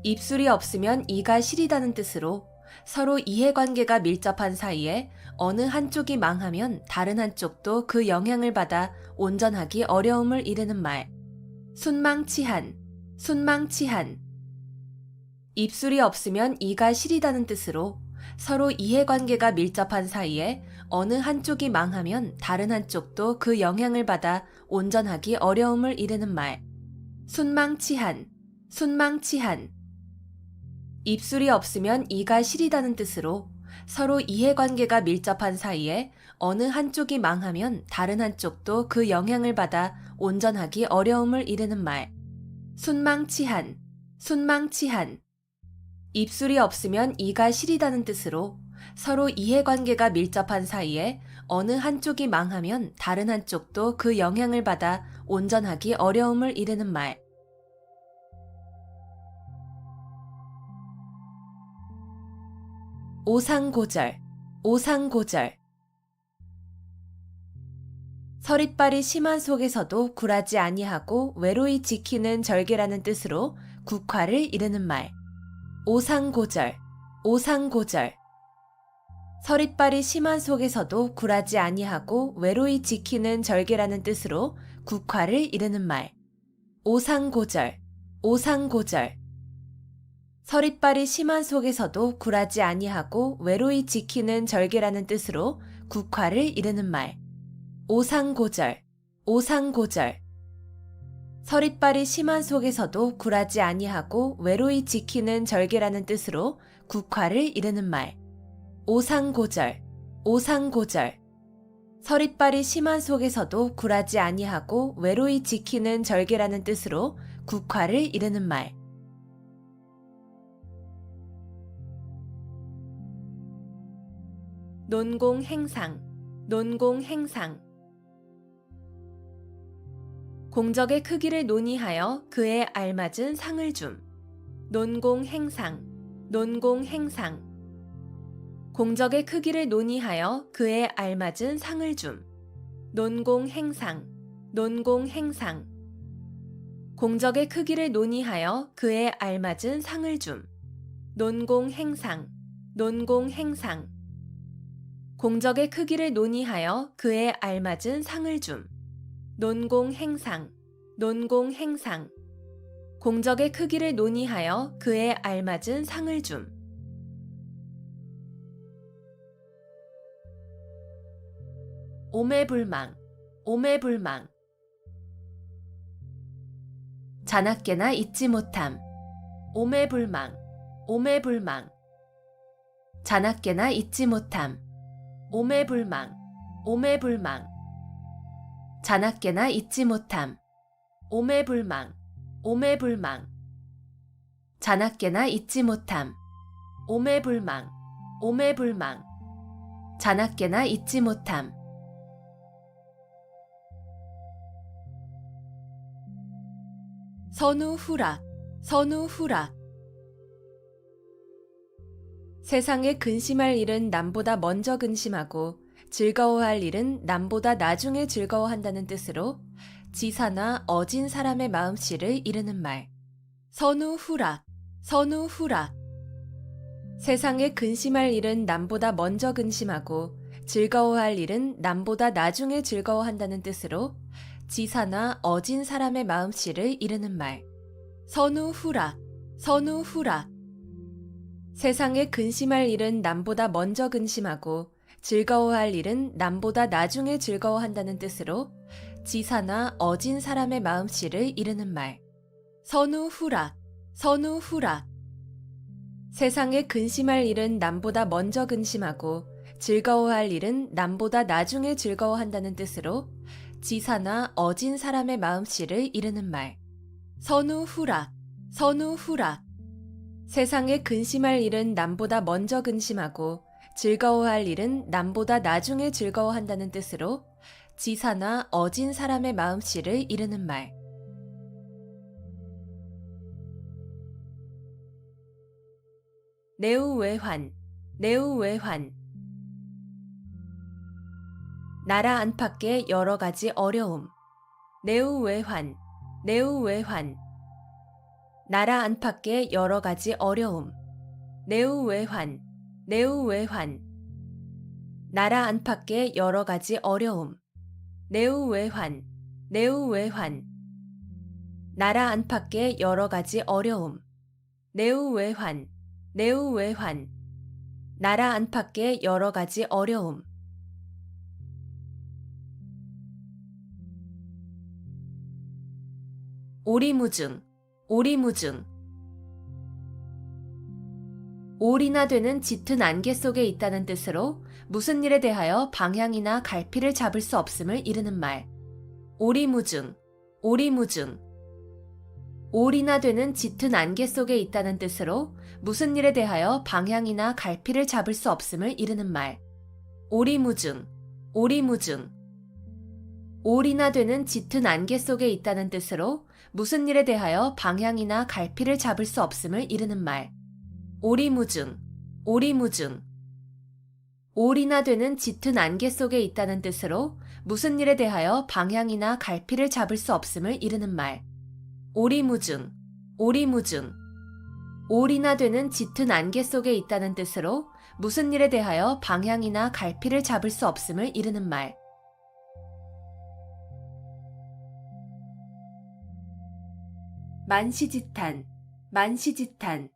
입술이 없으면 이가 시리다는 뜻으로 서로 이해관계가 밀접한 사이에 어느 한쪽이 망하면 다른 한쪽도 그 영향을 받아 온전하기 어려움을 이르는 말. 순망치한, 순망치한. 입술이 없으면 이가 시리다는 뜻으로 서로 이해관계가 밀접한 사이에 어느 한쪽이 망하면 다른 한쪽도 그 영향을 받아 온전하기 어려움을 이르는 말. 순망치한, 순망치한. 입술이 없으면 이가 시리다는 뜻으로 서로 이해관계가 밀접한 사이에 어느 한쪽이 망하면 다른 한쪽도 그 영향을 받아 온전하기 어려움을 이르는 말. 순망치한, 순망치한. 입술이 없으면 이가 시리다는 뜻으로 서로 이해관계가 밀접한 사이에 어느 한쪽이 망하면 다른 한쪽도 그 영향을 받아 온전하기 어려움을 이르는 말. 오상고절, 오상고절. 서릿발이 심한 속에서도 굴하지 아니하고 외로이 지키는 절개라는 뜻으로 국화를 이르는 말. 오상고절, 오상고절. 서릿발이 심한 속에서도 굴하지 아니하고 외로이 지키는 절개라는 뜻으로 국화를 이르는 말. 오상고절, 오상고절. 서릿발이 심한 속에서도 굴하지 아니하고 외로이 지키는 절개라는 뜻으로 국화를 이르는 말. 오상고절, 오상고절. 서릿발이 심한 속에서도 굴하지 아니하고 외로이 지키는 절개라는 뜻으로 국화를 이르는 말. 오상고절, 오상고절. 서릿발이 심한 속에서도 굴하지 아니하고 외로이 지키는 절개라는 뜻으로 국화를 이르는 말. 논공행상, 논공행상. 공적의 크기를 논의하여 그에 알맞은 상을 줌. 논공행상, 논공행상. 공적의 크기를 논의하여 그에 알맞은 상을 줌. 논공행상, 논공행상. 공적의 크기를 논의하여 그에 알맞은 상을 줌. 논공행상, 논공행상. 공적의 크기를 논의하여 그에 알맞은 상을 줌. 논공행상, 논공행상. 공적의 크기를 논의하여 그에 알맞은 상을 줌. 오매불망, 오매불망. 자나깨나 잊지 못함. 오매불망, 오매불망. 자나깨나 잊지 못함. 오매불망, 오매불망. 자나깨나 잊지 못함. 오매불망, 오매불망. 자나깨나 잊지 못함. 오매불망, 오매불망. 자나깨나 잊지 못함. 선우후락, 선우후락. 세상에 근심할 일은 남보다 먼저 근심하고 즐거워할 일은 남보다 나중에 즐거워한다는 뜻으로 지사나 어진 사람의 마음씨를 이르는 말. 선우후락, 선우후락. 세상에 근심할 일은 남보다 먼저 근심하고 즐거워할 일은 남보다 나중에 즐거워한다는 뜻으로 지사나 어진 사람의 마음씨를 이르는 말. 선우후락, 선우후락. 세상에 근심할 일은 남보다 먼저 근심하고 즐거워할 일은 남보다 나중에 즐거워한다는 뜻으로 지사나 어진 사람의 마음씨를 이르는 말. 선우후락, 선우후락. 세상에 근심할 일은 남보다 먼저 근심하고 즐거워할 일은 남보다 나중에 즐거워한다는 뜻으로 지사나 어진 사람의 마음씨를 이르는 말. 선우후락, 선우후락. 세상에 근심할 일은 남보다 먼저 근심하고 즐거워할 일은 남보다 나중에 즐거워한다는 뜻으로 지사나 어진 사람의 마음씨를 이르는 말. 내우외환, 내우외환. 나라 안팎의 여러 가지 어려움. 내우외환, 내우외환. 나라 안팎의 여러 가지 어려움. 내우외환, 내우외환. 나라 안팎의 여러 가지 어려움. 내우외환, 내우외환. 나라 안팎의 여러 가지 어려움. 내우외환, 내우외환. 나라 안팎의 여러 가지 어려움. 오리무중, 오리무중. 올이나 되는 짙은 안개 속에 있다는 뜻으로 무슨 일에 대하여 방향이나 갈피를 잡을 수 없음을 이르는 말. 오리무중, 오리무중. 올이나 되는 짙은 안개 속에 있다는 뜻으로 무슨 일에 대하여 방향이나 갈피를 잡을 수 없음을 이르는 말. 오리무중, 오리무중. 올이나 되는 짙은 안개 속에 있다는 뜻으로 무슨 일에 대하여 방향이나 갈피를 잡을 수 없음을 이르는 말. 오리무중, 오리무중. 올이나 되는 짙은 안개 속에 있다는 뜻으로 무슨 일에 대하여 방향이나 갈피를 잡을 수 없음을 이르는 말. 오리무중, 오리무중. 올이나 되는 짙은 안개 속에 있다는 뜻으로 무슨 일에 대하여 방향이나 갈피를 잡을 수 없음을 이르는 말. 만시지탄, 만시지탄.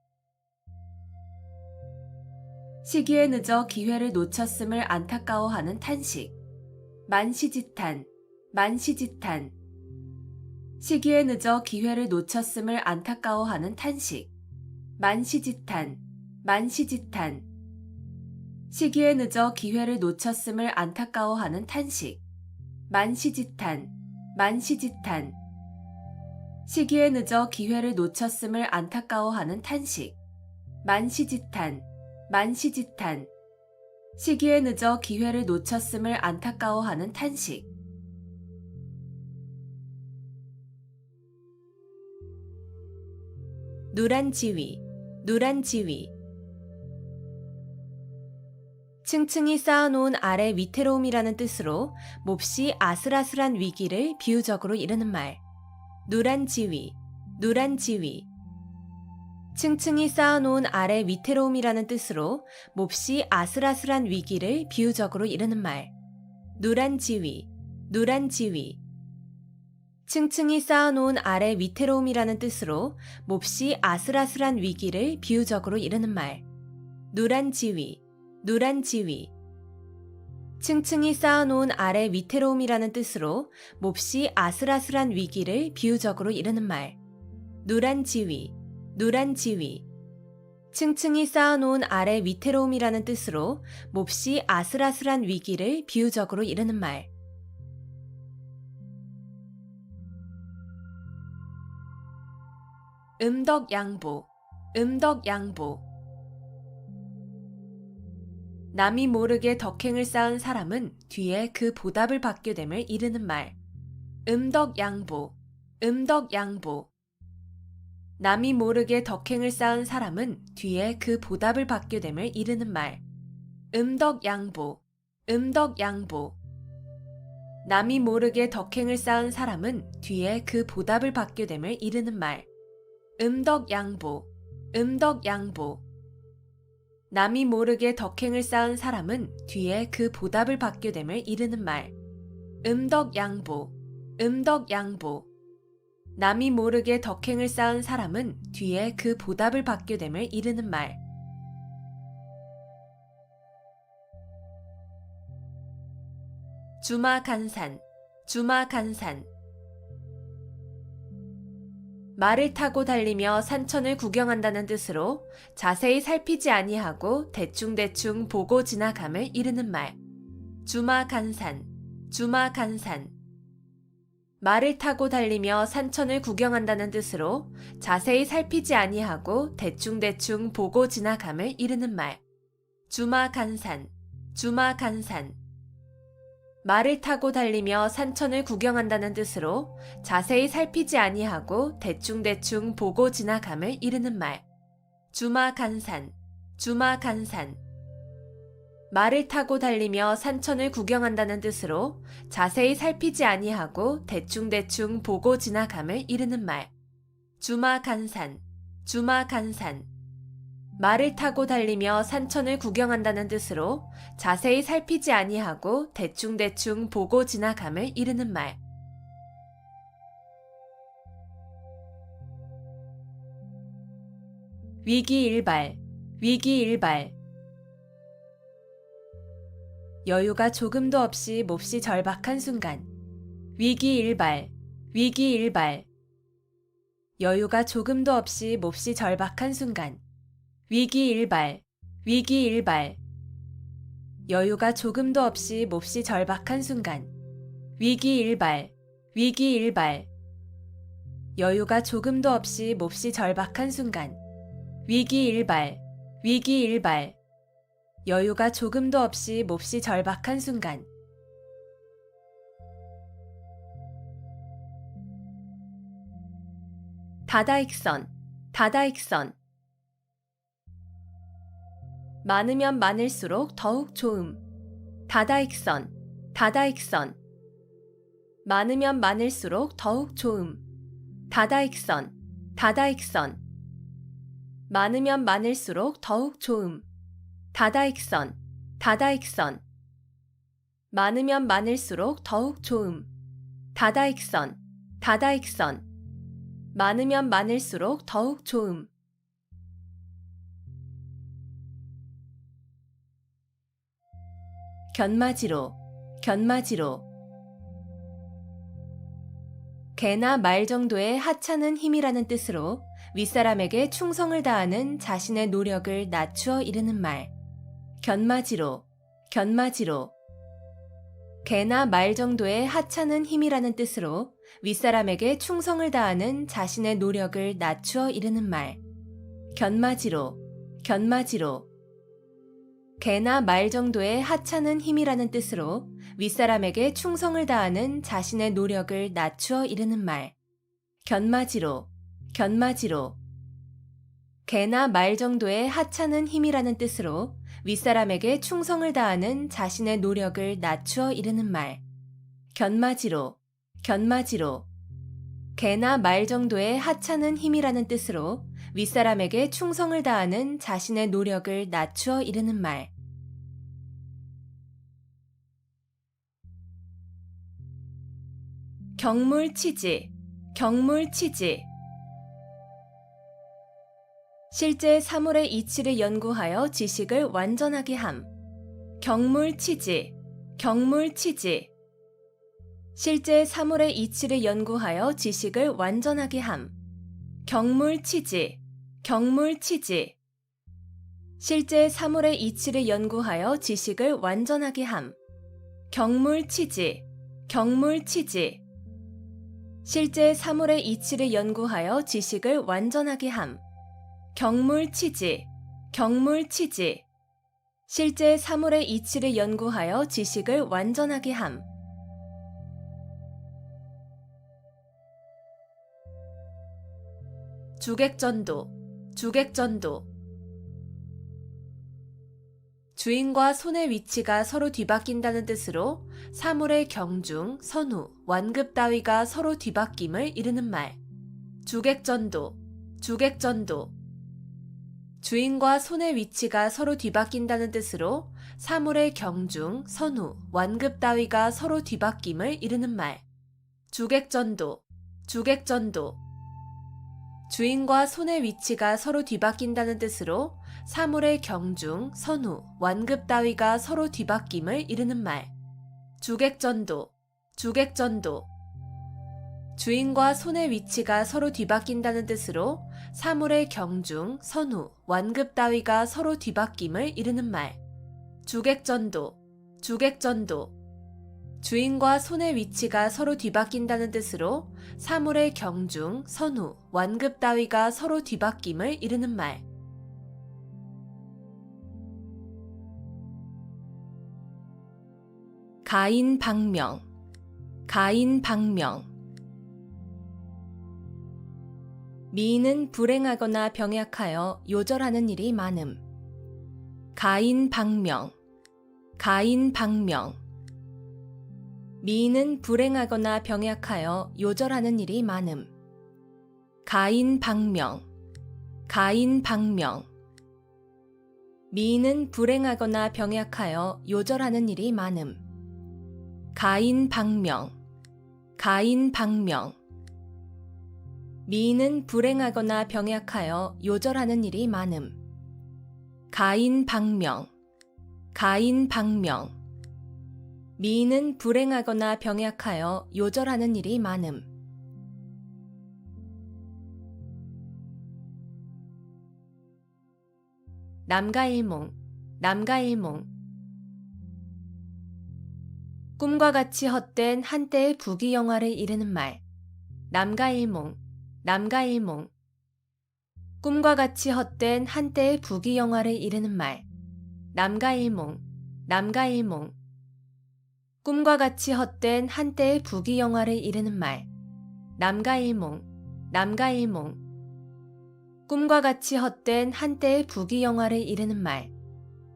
시기에 늦어 기회를 놓쳤음을 안타까워하는 탄식. 만시지탄, 만시지탄. 시기에 늦어 기회를 놓쳤음을 안타까워하는 탄식. 만시지탄, 만시지탄. 시기에 늦어 기회를 놓쳤음을 안타까워하는 탄식. 만시지탄, 만시지탄. 시기에 늦어 기회를 놓쳤음을 안타까워하는 탄식. 만시지탄, 만시지탄. 시기에 늦어 기회를 놓쳤음을 안타까워하는 탄식. 누란 지위, 누란 지위. 층층이 쌓아놓은 아래 위태로움이라는 뜻으로 몹시 아슬아슬한 위기를 비유적으로 이르는 말. 누란 지위, 누란 지위. 층층이 쌓아놓은 아래 위태로움이라는 뜻으로 몹시 아슬아슬한 위기를 비유적으로 이르는 말. 누란 지위, 누란 지위. 층층이 쌓아놓은 아래 위태로움이라는 뜻으로 몹시 아슬아슬한 위기를 비유적으로 이르는 말. 누란 지위, 누란 지위. 층층이 쌓아놓은 아래 위태로움이라는 뜻으로 몹시 아슬아슬한 위기를 비유적으로 이르는 말. 누란 지위, 누란 지위. 층층이 쌓아놓은 아래 위태로움이라는 뜻으로 몹시 아슬아슬한 위기를 비유적으로 이르는 말. 음덕양보, 음덕양보. 남이 모르게 덕행을 쌓은 사람은 뒤에 그 보답을 받게 됨을 이르는 말. 음덕양보, 음덕양보. 남이 모르게 덕행을 쌓은 사람은 뒤에 그 보답을 받게 됨을 이르는 말. 음덕양보, 음덕양보. 남이 모르게 덕행을 쌓은 사람은 뒤에 그 보답을 받게 됨을 이르는 말. 음덕양보, 음덕양보. 남이 모르게 덕행을 쌓은 사람은 뒤에 그 보답을 받게 됨을 이르는 말. 음덕양보, 음덕양보. 남이 모르게 덕행을 쌓은 사람은 뒤에 그 보답을 받게 됨을 이르는 말. 주마간산, 주마간산. 말을 타고 달리며 산천을 구경한다는 뜻으로 자세히 살피지 아니하고 대충대충 보고 지나감을 이르는 말. 주마간산, 주마간산. 말을 타고 달리며 산천을 구경한다는 뜻으로 자세히 살피지 아니하고 대충대충 보고 지나감을 이르는 말. 주마간산, 주마간산. 말을 타고 달리며 산천을 구경한다는 뜻으로 자세히 살피지 아니하고 대충대충 보고 지나감을 이르는 말. 주마간산, 주마간산. 말을 타고 달리며 산천을 구경한다는 뜻으로 자세히 살피지 아니하고 대충대충 보고 지나감을 이르는 말. 주마간산, 주마간산. 말을 타고 달리며 산천을 구경한다는 뜻으로 자세히 살피지 아니하고 대충대충 보고 지나감을 이르는 말. 위기일발, 위기일발. 여유가 조금도 없이 몹시 절박한 순간. 위기일발, 위기일발. 여유가 조금도 없이 몹시 절박한 순간. 위기일발, 위기일발. 여유가 조금도 없이 몹시 절박한 순간. 위기일발, 위기일발. 여유가 조금도 없이 몹시 절박한 순간. 위기일발, 위기일발. 여유가 조금도 없이 몹시 절박한 순간. 다다익선, 다다익선. 많으면 많을수록 더욱 좋음. 다다익선, 다다익선. 많으면 많을수록 더욱 좋음. 다다익선, 다다익선. 많으면 많을수록 더욱 좋음. 다다익선, 다다익선. 많으면 많을수록 더욱 좋음. 다다익선, 다다익선. 많으면 많을수록 더욱 좋음. 견마지로, 견마지로. 개나 말 정도의 하찮은 힘이라는 뜻으로 윗사람에게 충성을 다하는 자신의 노력을 낮추어 이르는 말. 견마지로, 견마지로. 개나 말 정도의 하찮은 힘이라는 뜻으로 윗사람에게 충성을 다하는 자신의 노력을 낮추어 이르는 말. 견마지로, 견마지로. 개나 말 정도의 하찮은 힘이라는 뜻으로 윗사람에게 충성을 다하는 자신의 노력을 낮추어 이르는 말. 견마지로, 견마지로. 개나 말 정도의 하찮은 힘이라는 뜻으로 윗사람에게 충성을 다하는 자신의 노력을 낮추어 이르는 말. 견마지로, 견마지로. 개나 말 정도의 하찮은 힘이라는 뜻으로 윗사람에게 충성을 다하는 자신의 노력을 낮추어 이르는 말. 경물치지, 경물치지. 실제 사물의 이치를 연구하여 지식을 완전하게 함. 경물치지, 경물치지. 실제 사물의 이치를 연구하여 지식을 완전하게 함. 경물치지, 경물치지. 실제 사물의 이치를 연구하여 지식을 완전하게 함. 경물치지, 경물치지. 실제 사물의 이치를 연구하여 지식을 완전하게 함. 경물치지, 경물치지. 실제 사물의 이치를 연구하여 지식을 완전하게 함. 주객전도, 주객전도. 주인과 손의 위치가 서로 뒤바뀐다는 뜻으로 사물의 경중, 선후, 완급 따위가 서로 뒤바뀜을 이르는 말. 주객전도, 주객전도. 주인과 손의 위치가 서로 뒤바뀐다는 뜻으로 사물의 경중, 선후, 완급 따위가 서로 뒤바뀜을 이르는 말. 주객전도, 주객전도. 주인과 손의 위치가 서로 뒤바뀐다는 뜻으로 사물의 경중, 선후, 완급 따위가 서로 뒤바뀜을 이르는 말. 주객전도, 주객전도. 주인과 손의 위치가 서로 뒤바뀐다는 뜻으로 사물의 경중, 선후, 완급 따위가 서로 뒤바뀜을 이르는 말. 주객전도, 주객전도. 주인과 손의 위치가 서로 뒤바뀐다는 뜻으로 사물의 경중, 선후, 완급 따위가 서로 뒤바뀜을 이르는 말. 가인방명, 가인방명. 미인은 불행하거나 병약하여 요절하는 일이 많음. 가인방명, 가인방명. 미인은 불행하거나 병약하여 요절하는 일이 많음. 가인방명, 가인방명. 미인은 불행하거나 병약하여 요절하는 일이 많음. 가인방명, 가인방명. 미인은 불행하거나 병약하여 요절하는 일이 많음. 가인방명, 가인방명. 미인은 불행하거나 병약하여 요절하는 일이 많음. 남가일몽, 남가일몽. 꿈과 같이 헛된 한때의 부귀영화를 이르는 말. 남가일몽, 남가일몽. 꿈과 같이 헛된 한때의 부귀영화를 이르는 말. 남가일몽, 남가일몽. 꿈과 같이 헛된 한때의 부귀영화를 이르는 말. 남가일몽, 남가일몽. 꿈과 같이 헛된 한때의 부귀영화를 이르는 말.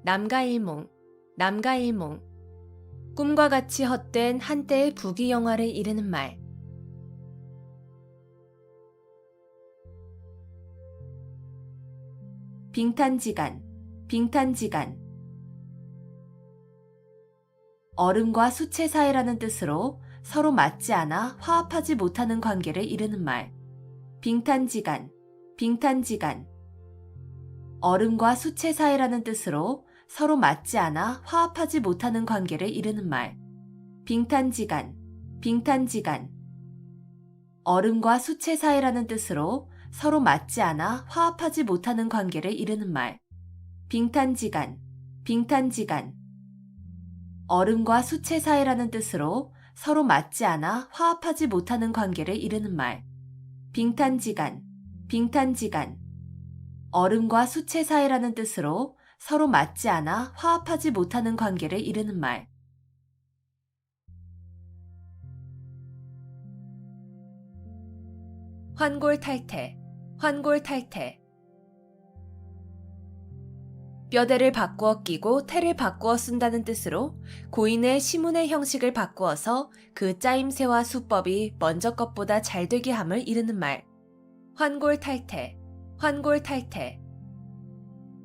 남가일몽, 남가일몽. 꿈과 같이 헛된 한때의 부귀영화를 이르는 말. 빙탄지간, 빙탄지간. 얼음과 수채 사이라는 뜻으로 서로 맞지 않아 화합하지 못하는 관계를 이르는 말. 빙탄지간, 빙탄지간. 얼음과 수채 사이라는 뜻으로 서로 맞지 않아 화합하지 못하는 관계를 이르는 말. 빙탄지간, 빙탄지간. 얼음과 수채 사이라는 뜻으로 서로 맞지 않아 화합하지 못하는 관계를 이르는 말. 빙탄지간, 빙탄지간. 얼음과 수채 사이라는 뜻으로 서로 맞지 않아 화합하지 못하는 관계를 이르는 말. 빙탄지간, 빙탄지간. 얼음과 수채 사이라는 뜻으로 서로 맞지 않아 화합하지 못하는 관계를 이르는 말. 환골탈태, 환골탈태. 뼈대를 바꾸어 끼고 태를 바꾸어 쓴다는 뜻으로 고인의 시문의 형식을 바꾸어서 그 짜임새와 수법이 먼저 것보다 잘 되게 함을 이르는 말. 환골탈태, 환골탈태.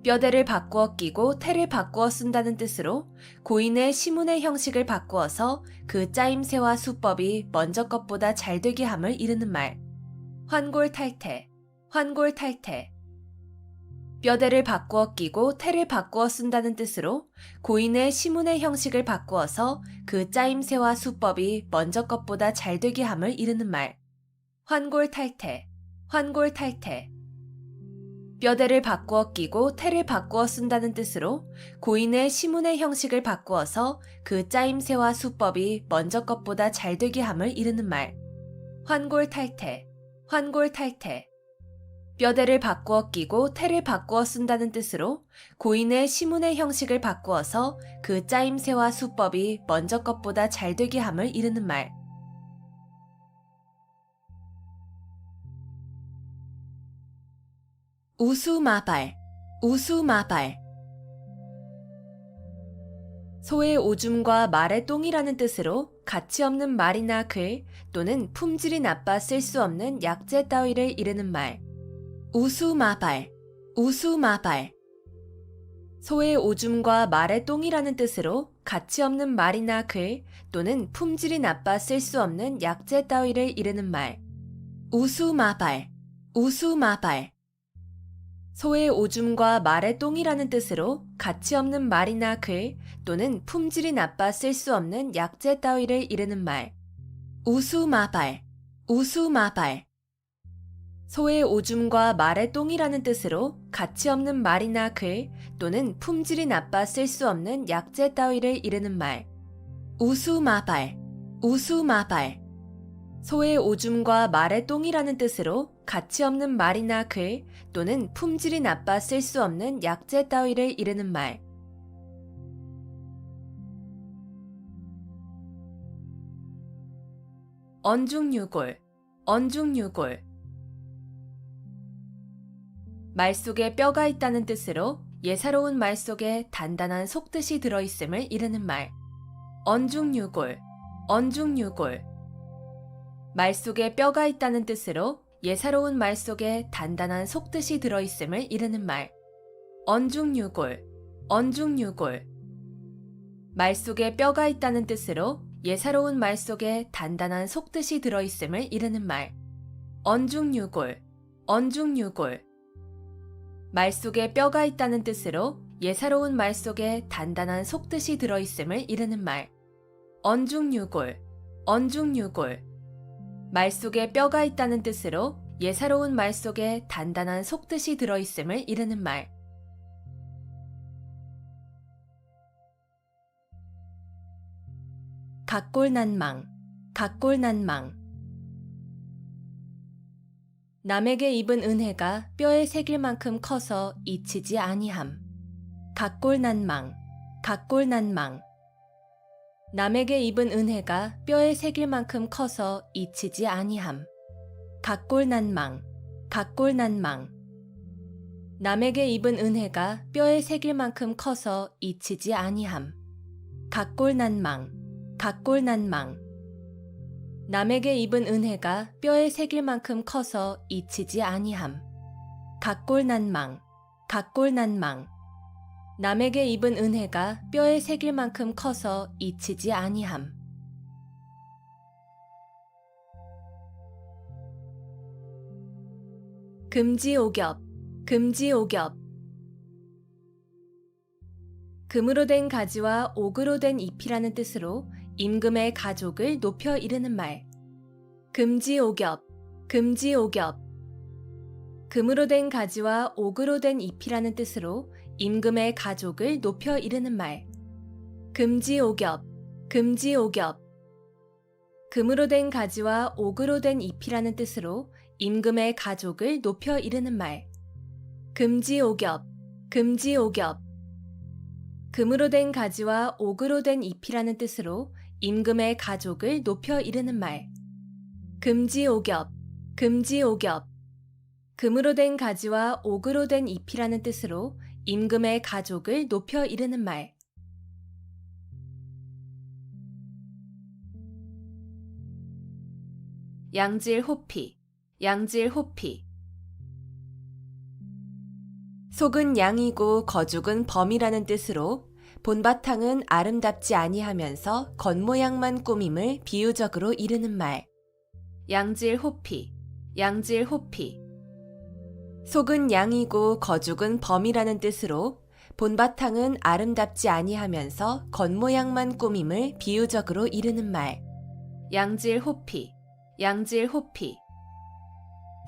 뼈대를 바꾸어 끼고 태를 바꾸어 쓴다는 뜻으로 고인의 시문의 형식을 바꾸어서 그 짜임새와 수법이 먼저 것보다 잘 되게 함을 이르는 말. 환골탈태, 환골탈태. 뼈대를 바꾸어 끼고 태를 바꾸어 쓴다는 뜻으로 고인의 시문의 형식을 바꾸어서 그 짜임새와 수법이 먼저 것보다 잘 되게 함을 이르는 말. 환골탈태, 환골탈태. 뼈대를 바꾸어 끼고 태를 바꾸어 쓴다는 뜻으로 고인의 시문의 형식을 바꾸어서 그 짜임새와 수법이 먼저 것보다 잘 되게 함을 이르는 말. 환골탈태, 환골탈태. 뼈대를 바꾸어 끼고 태를 바꾸어 쓴다는 뜻으로 고인의 시문의 형식을 바꾸어서 그 짜임새와 수법이 먼저 것보다 잘 되게 함을 이르는 말. 우수마발, 우수마발. 소의 오줌과 말의 똥이라는 뜻으로 가치 없는 말이나 글 또는 품질이 나빠 쓸 수 없는 약재 따위를 이르는 말. 우수마발, 우수마발. 소의 오줌과 말의 똥이라는 뜻으로 가치 없는 말이나 글 또는 품질이 나빠 쓸 수 없는 약재 따위를 이르는 말. 우수마발, 우수마발. 소의 오줌과 말의 똥이라는 뜻으로 가치 없는 말이나 글 또는 품질이 나빠 쓸 수 없는 약재 따위를 이르는 말. 우수마발, 우수마발. 소의 오줌과 말의 똥이라는 뜻으로 가치 없는 말이나 글 또는 품질이 나빠 쓸 수 없는 약재 따위를 이르는 말. 우수마발, 우수마발. 소의 오줌과 말의 똥이라는 뜻으로 가치 없는 말이나 글 또는 품질이 나빠 쓸 수 없는 약재 따위를 이르는 말. 언중유골, 언중유골. 말 속에 뼈가 있다는 뜻으로 예사로운 말 속에 단단한 속뜻이 들어있음을 이르는 말. 언중유골, 언중유골. 말 속에 뼈가 있다는 뜻으로 예사로운 말 속에 단단한 속뜻이 들어있음을 이르는 말. 언중유골, 언중유골. 말 속에 뼈가 있다는 뜻으로 예사로운 말 속에 단단한 속뜻이 들어있음을 이르는 말. 언중유골, 언중유골. 말 속에 뼈가 있다는 뜻으로 예사로운 말 속에 단단한 속뜻이 들어있음을 이르는 말. 언중유골, 언중유골. 말 속에 뼈가 있다는 뜻으로 예사로운 말 속에 단단한 속뜻이 들어있음을 이르는 말. 각골난망, 각골난망. 남에게 입은 은혜가 뼈에 새길 만큼 커서 잊히지 아니함. 각골난망, 각골난망. 남에게 입은 은혜가 뼈에 새길 만큼 커서 잊히지 아니함. 각골난망, 각골난망. 남에게 입은 은혜가 뼈에 새길 만큼 커서 잊히지 아니함. 각골난망, 각골난망. 남에게 입은 은혜가 뼈에 새길 만큼 커서 잊히지 아니함. 각골난망, 각골난망. 남에게 입은 은혜가 뼈에 새길 만큼 커서 잊히지 아니함. 금지오겹, 금지오겹. 금으로 된 가지와 옥으로 된 잎이라는 뜻으로 임금의 가족을 높여 이르는 말. 금지오겹, 금지오겹. 금으로 된 가지와 옥으로 된 잎이라는 뜻으로 임금의 가족을 높여 이르는 말. 금지오겹, 금지오겹. 금으로 된 가지와 옥으로 된 잎이라는 뜻으로 임금의 가족을 높여 이르는 말. 금지오겹, 금지오겹. 금으로 된 가지와 옥으로 된 잎이라는 뜻으로 임금의 가족을 높여 이르는 말. 금지오겹, 금지오겹. 금으로 된 가지와 옥으로 된 잎이라는 뜻으로 임금의 가족을 높여 이르는 말. 양질호피, 양질호피. 속은 양이고 거죽은 범이라는 뜻으로 본바탕은 아름답지 아니하면서 겉모양만 꾸밈을 비유적으로 이르는 말. 양질호피, 양질호피. 속은 양이고 거죽은 범이라는 뜻으로 본바탕은 아름답지 아니하면서 겉모양만 꾸밈을 비유적으로 이르는 말. 양질호피, 양질호피.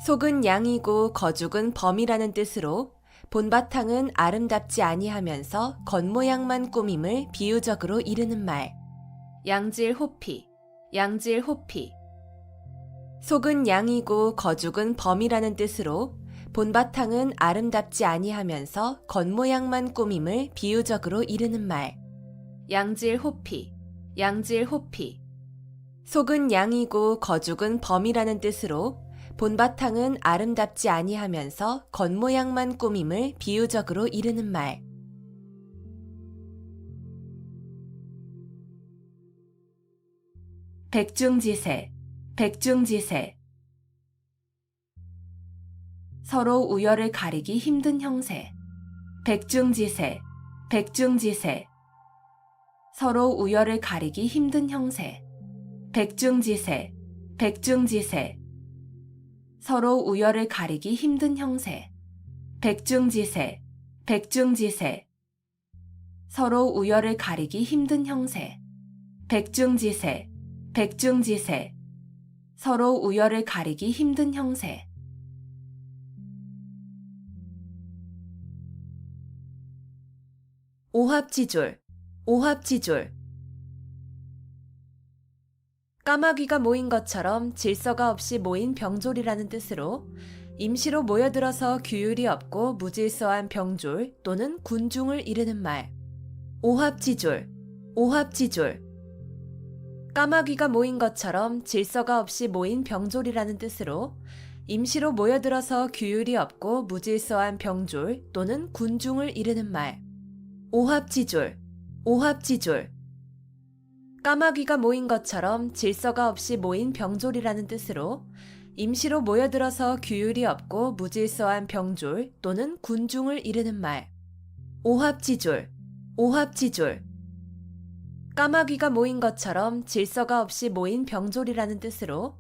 속은 양이고 거죽은 범이라는 뜻으로 본바탕은 아름답지 아니하면서 겉모양만 꾸밈을 비유적으로 이르는 말. 양질호피, 양질호피. 속은 양이고 거죽은 범이라는 뜻으로 본바탕은 아름답지 아니하면서 겉모양만 꾸밈을 비유적으로 이르는 말. 양질호피, 양질호피. 속은 양이고 거죽은 범이라는 뜻으로 본바탕은 아름답지 아니하면서 겉모양만 꾸밈을 비유적으로 이르는 말. 백중지세, 백중지세. 서로 우열을 가리기 힘든 형세. 백중지세, 백중지세. 서로 우열을 가리기 힘든 형세. 백중지세, 백중지세. 서로 우열을 가리기 힘든 형세. 백중지세, 백중지세. 서로 우열을 가리기 힘든 형세. 백중지세, 백중지세. 서로 우열을 가리기 힘든 형세. 오합지졸, 오합지졸. 까마귀가 모인 것처럼 질서가 없이 모인 병졸이라는 뜻으로 임시로 모여들어서 규율이 없고 무질서한 병졸 또는 군중을 이르는 말. 오합지졸, 오합지졸. 까마귀가 모인 것처럼 질서가 없이 모인 병졸이라는 뜻으로 임시로 모여들어서 규율이 없고 무질서한 병졸 또는 군중을 이르는 말. 오합지졸, 오합지졸. 까마귀가 모인 것처럼 질서가 없이 모인 병졸이라는 뜻으로 임시로 모여들어서 규율이 없고 무질서한 병졸 또는 군중을 이르는 말. 오합지졸, 오합지졸. 까마귀가 모인 것처럼 질서가 없이 모인 병졸이라는 뜻으로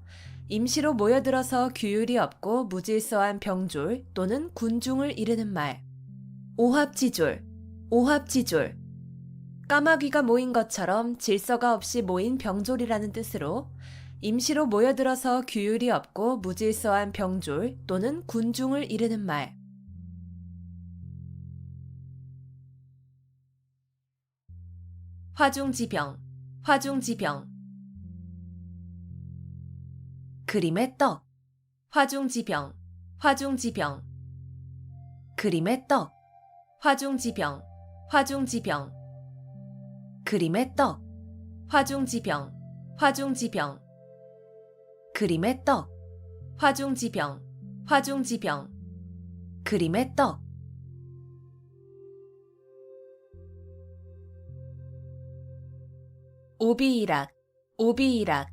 임시로 모여들어서 규율이 없고 무질서한 병졸 또는 군중을 이르는 말. 오합지졸, 오합지졸. 까마귀가 모인 것처럼 질서가 없이 모인 병졸이라는 뜻으로 임시로 모여들어서 규율이 없고 무질서한 병졸 또는 군중을 이르는 말. 화중지병, 화중지병. 그림의 떡, 화중지병, 화중지병. 그림의 떡, 화중지병, 화중지병. 그림의 떡, 화중지병, 화중지병. 그림의 떡, 화중지병, 화중지병. 그림의 떡. 오비이락, 오비이락.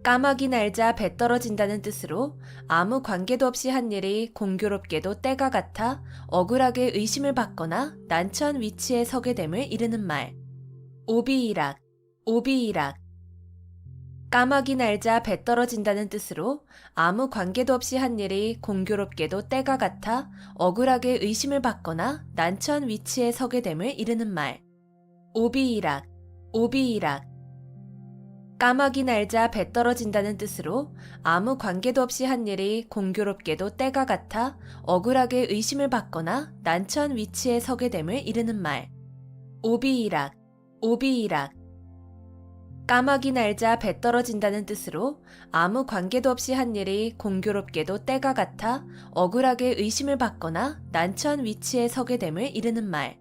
까마귀 날자 배 떨어진다는 뜻으로 아무 관계도 없이 한 일이 공교롭게도 때가 같아 억울하게 의심을 받거나 난처한 위치에 서게 됨을 이르는 말. 오비이락, 오비이락. 까마귀 날자 배 떨어진다는 뜻으로 아무 관계도 없이 한 일이 공교롭게도 때가 같아 억울하게 의심을 받거나 난처한 위치에 서게 됨을 이르는 말. 오비이락, 오비이락. 까마귀 날자 배 떨어진다는 뜻으로 아무 관계도 없이 한 일이 공교롭게도 때가 같아 억울하게 의심을 받거나 난처한 위치에 서게 됨을 이르는 말. 오비이락, 오비이락. 까마귀 날자 배 떨어진다는 뜻으로 아무 관계도 없이 한 일이 공교롭게도 때가 같아 억울하게 의심을 받거나 난처한 위치에 서게 됨을 이르는 말.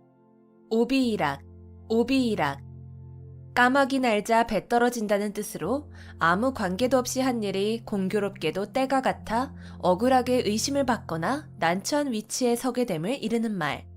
오비이락, 오비이락. 까마귀 날자 배 떨어진다는 뜻으로 아무 관계도 없이 한 일이 공교롭게도 때가 같아 억울하게 의심을 받거나 난처한 위치에 서게 됨을 이르는 말.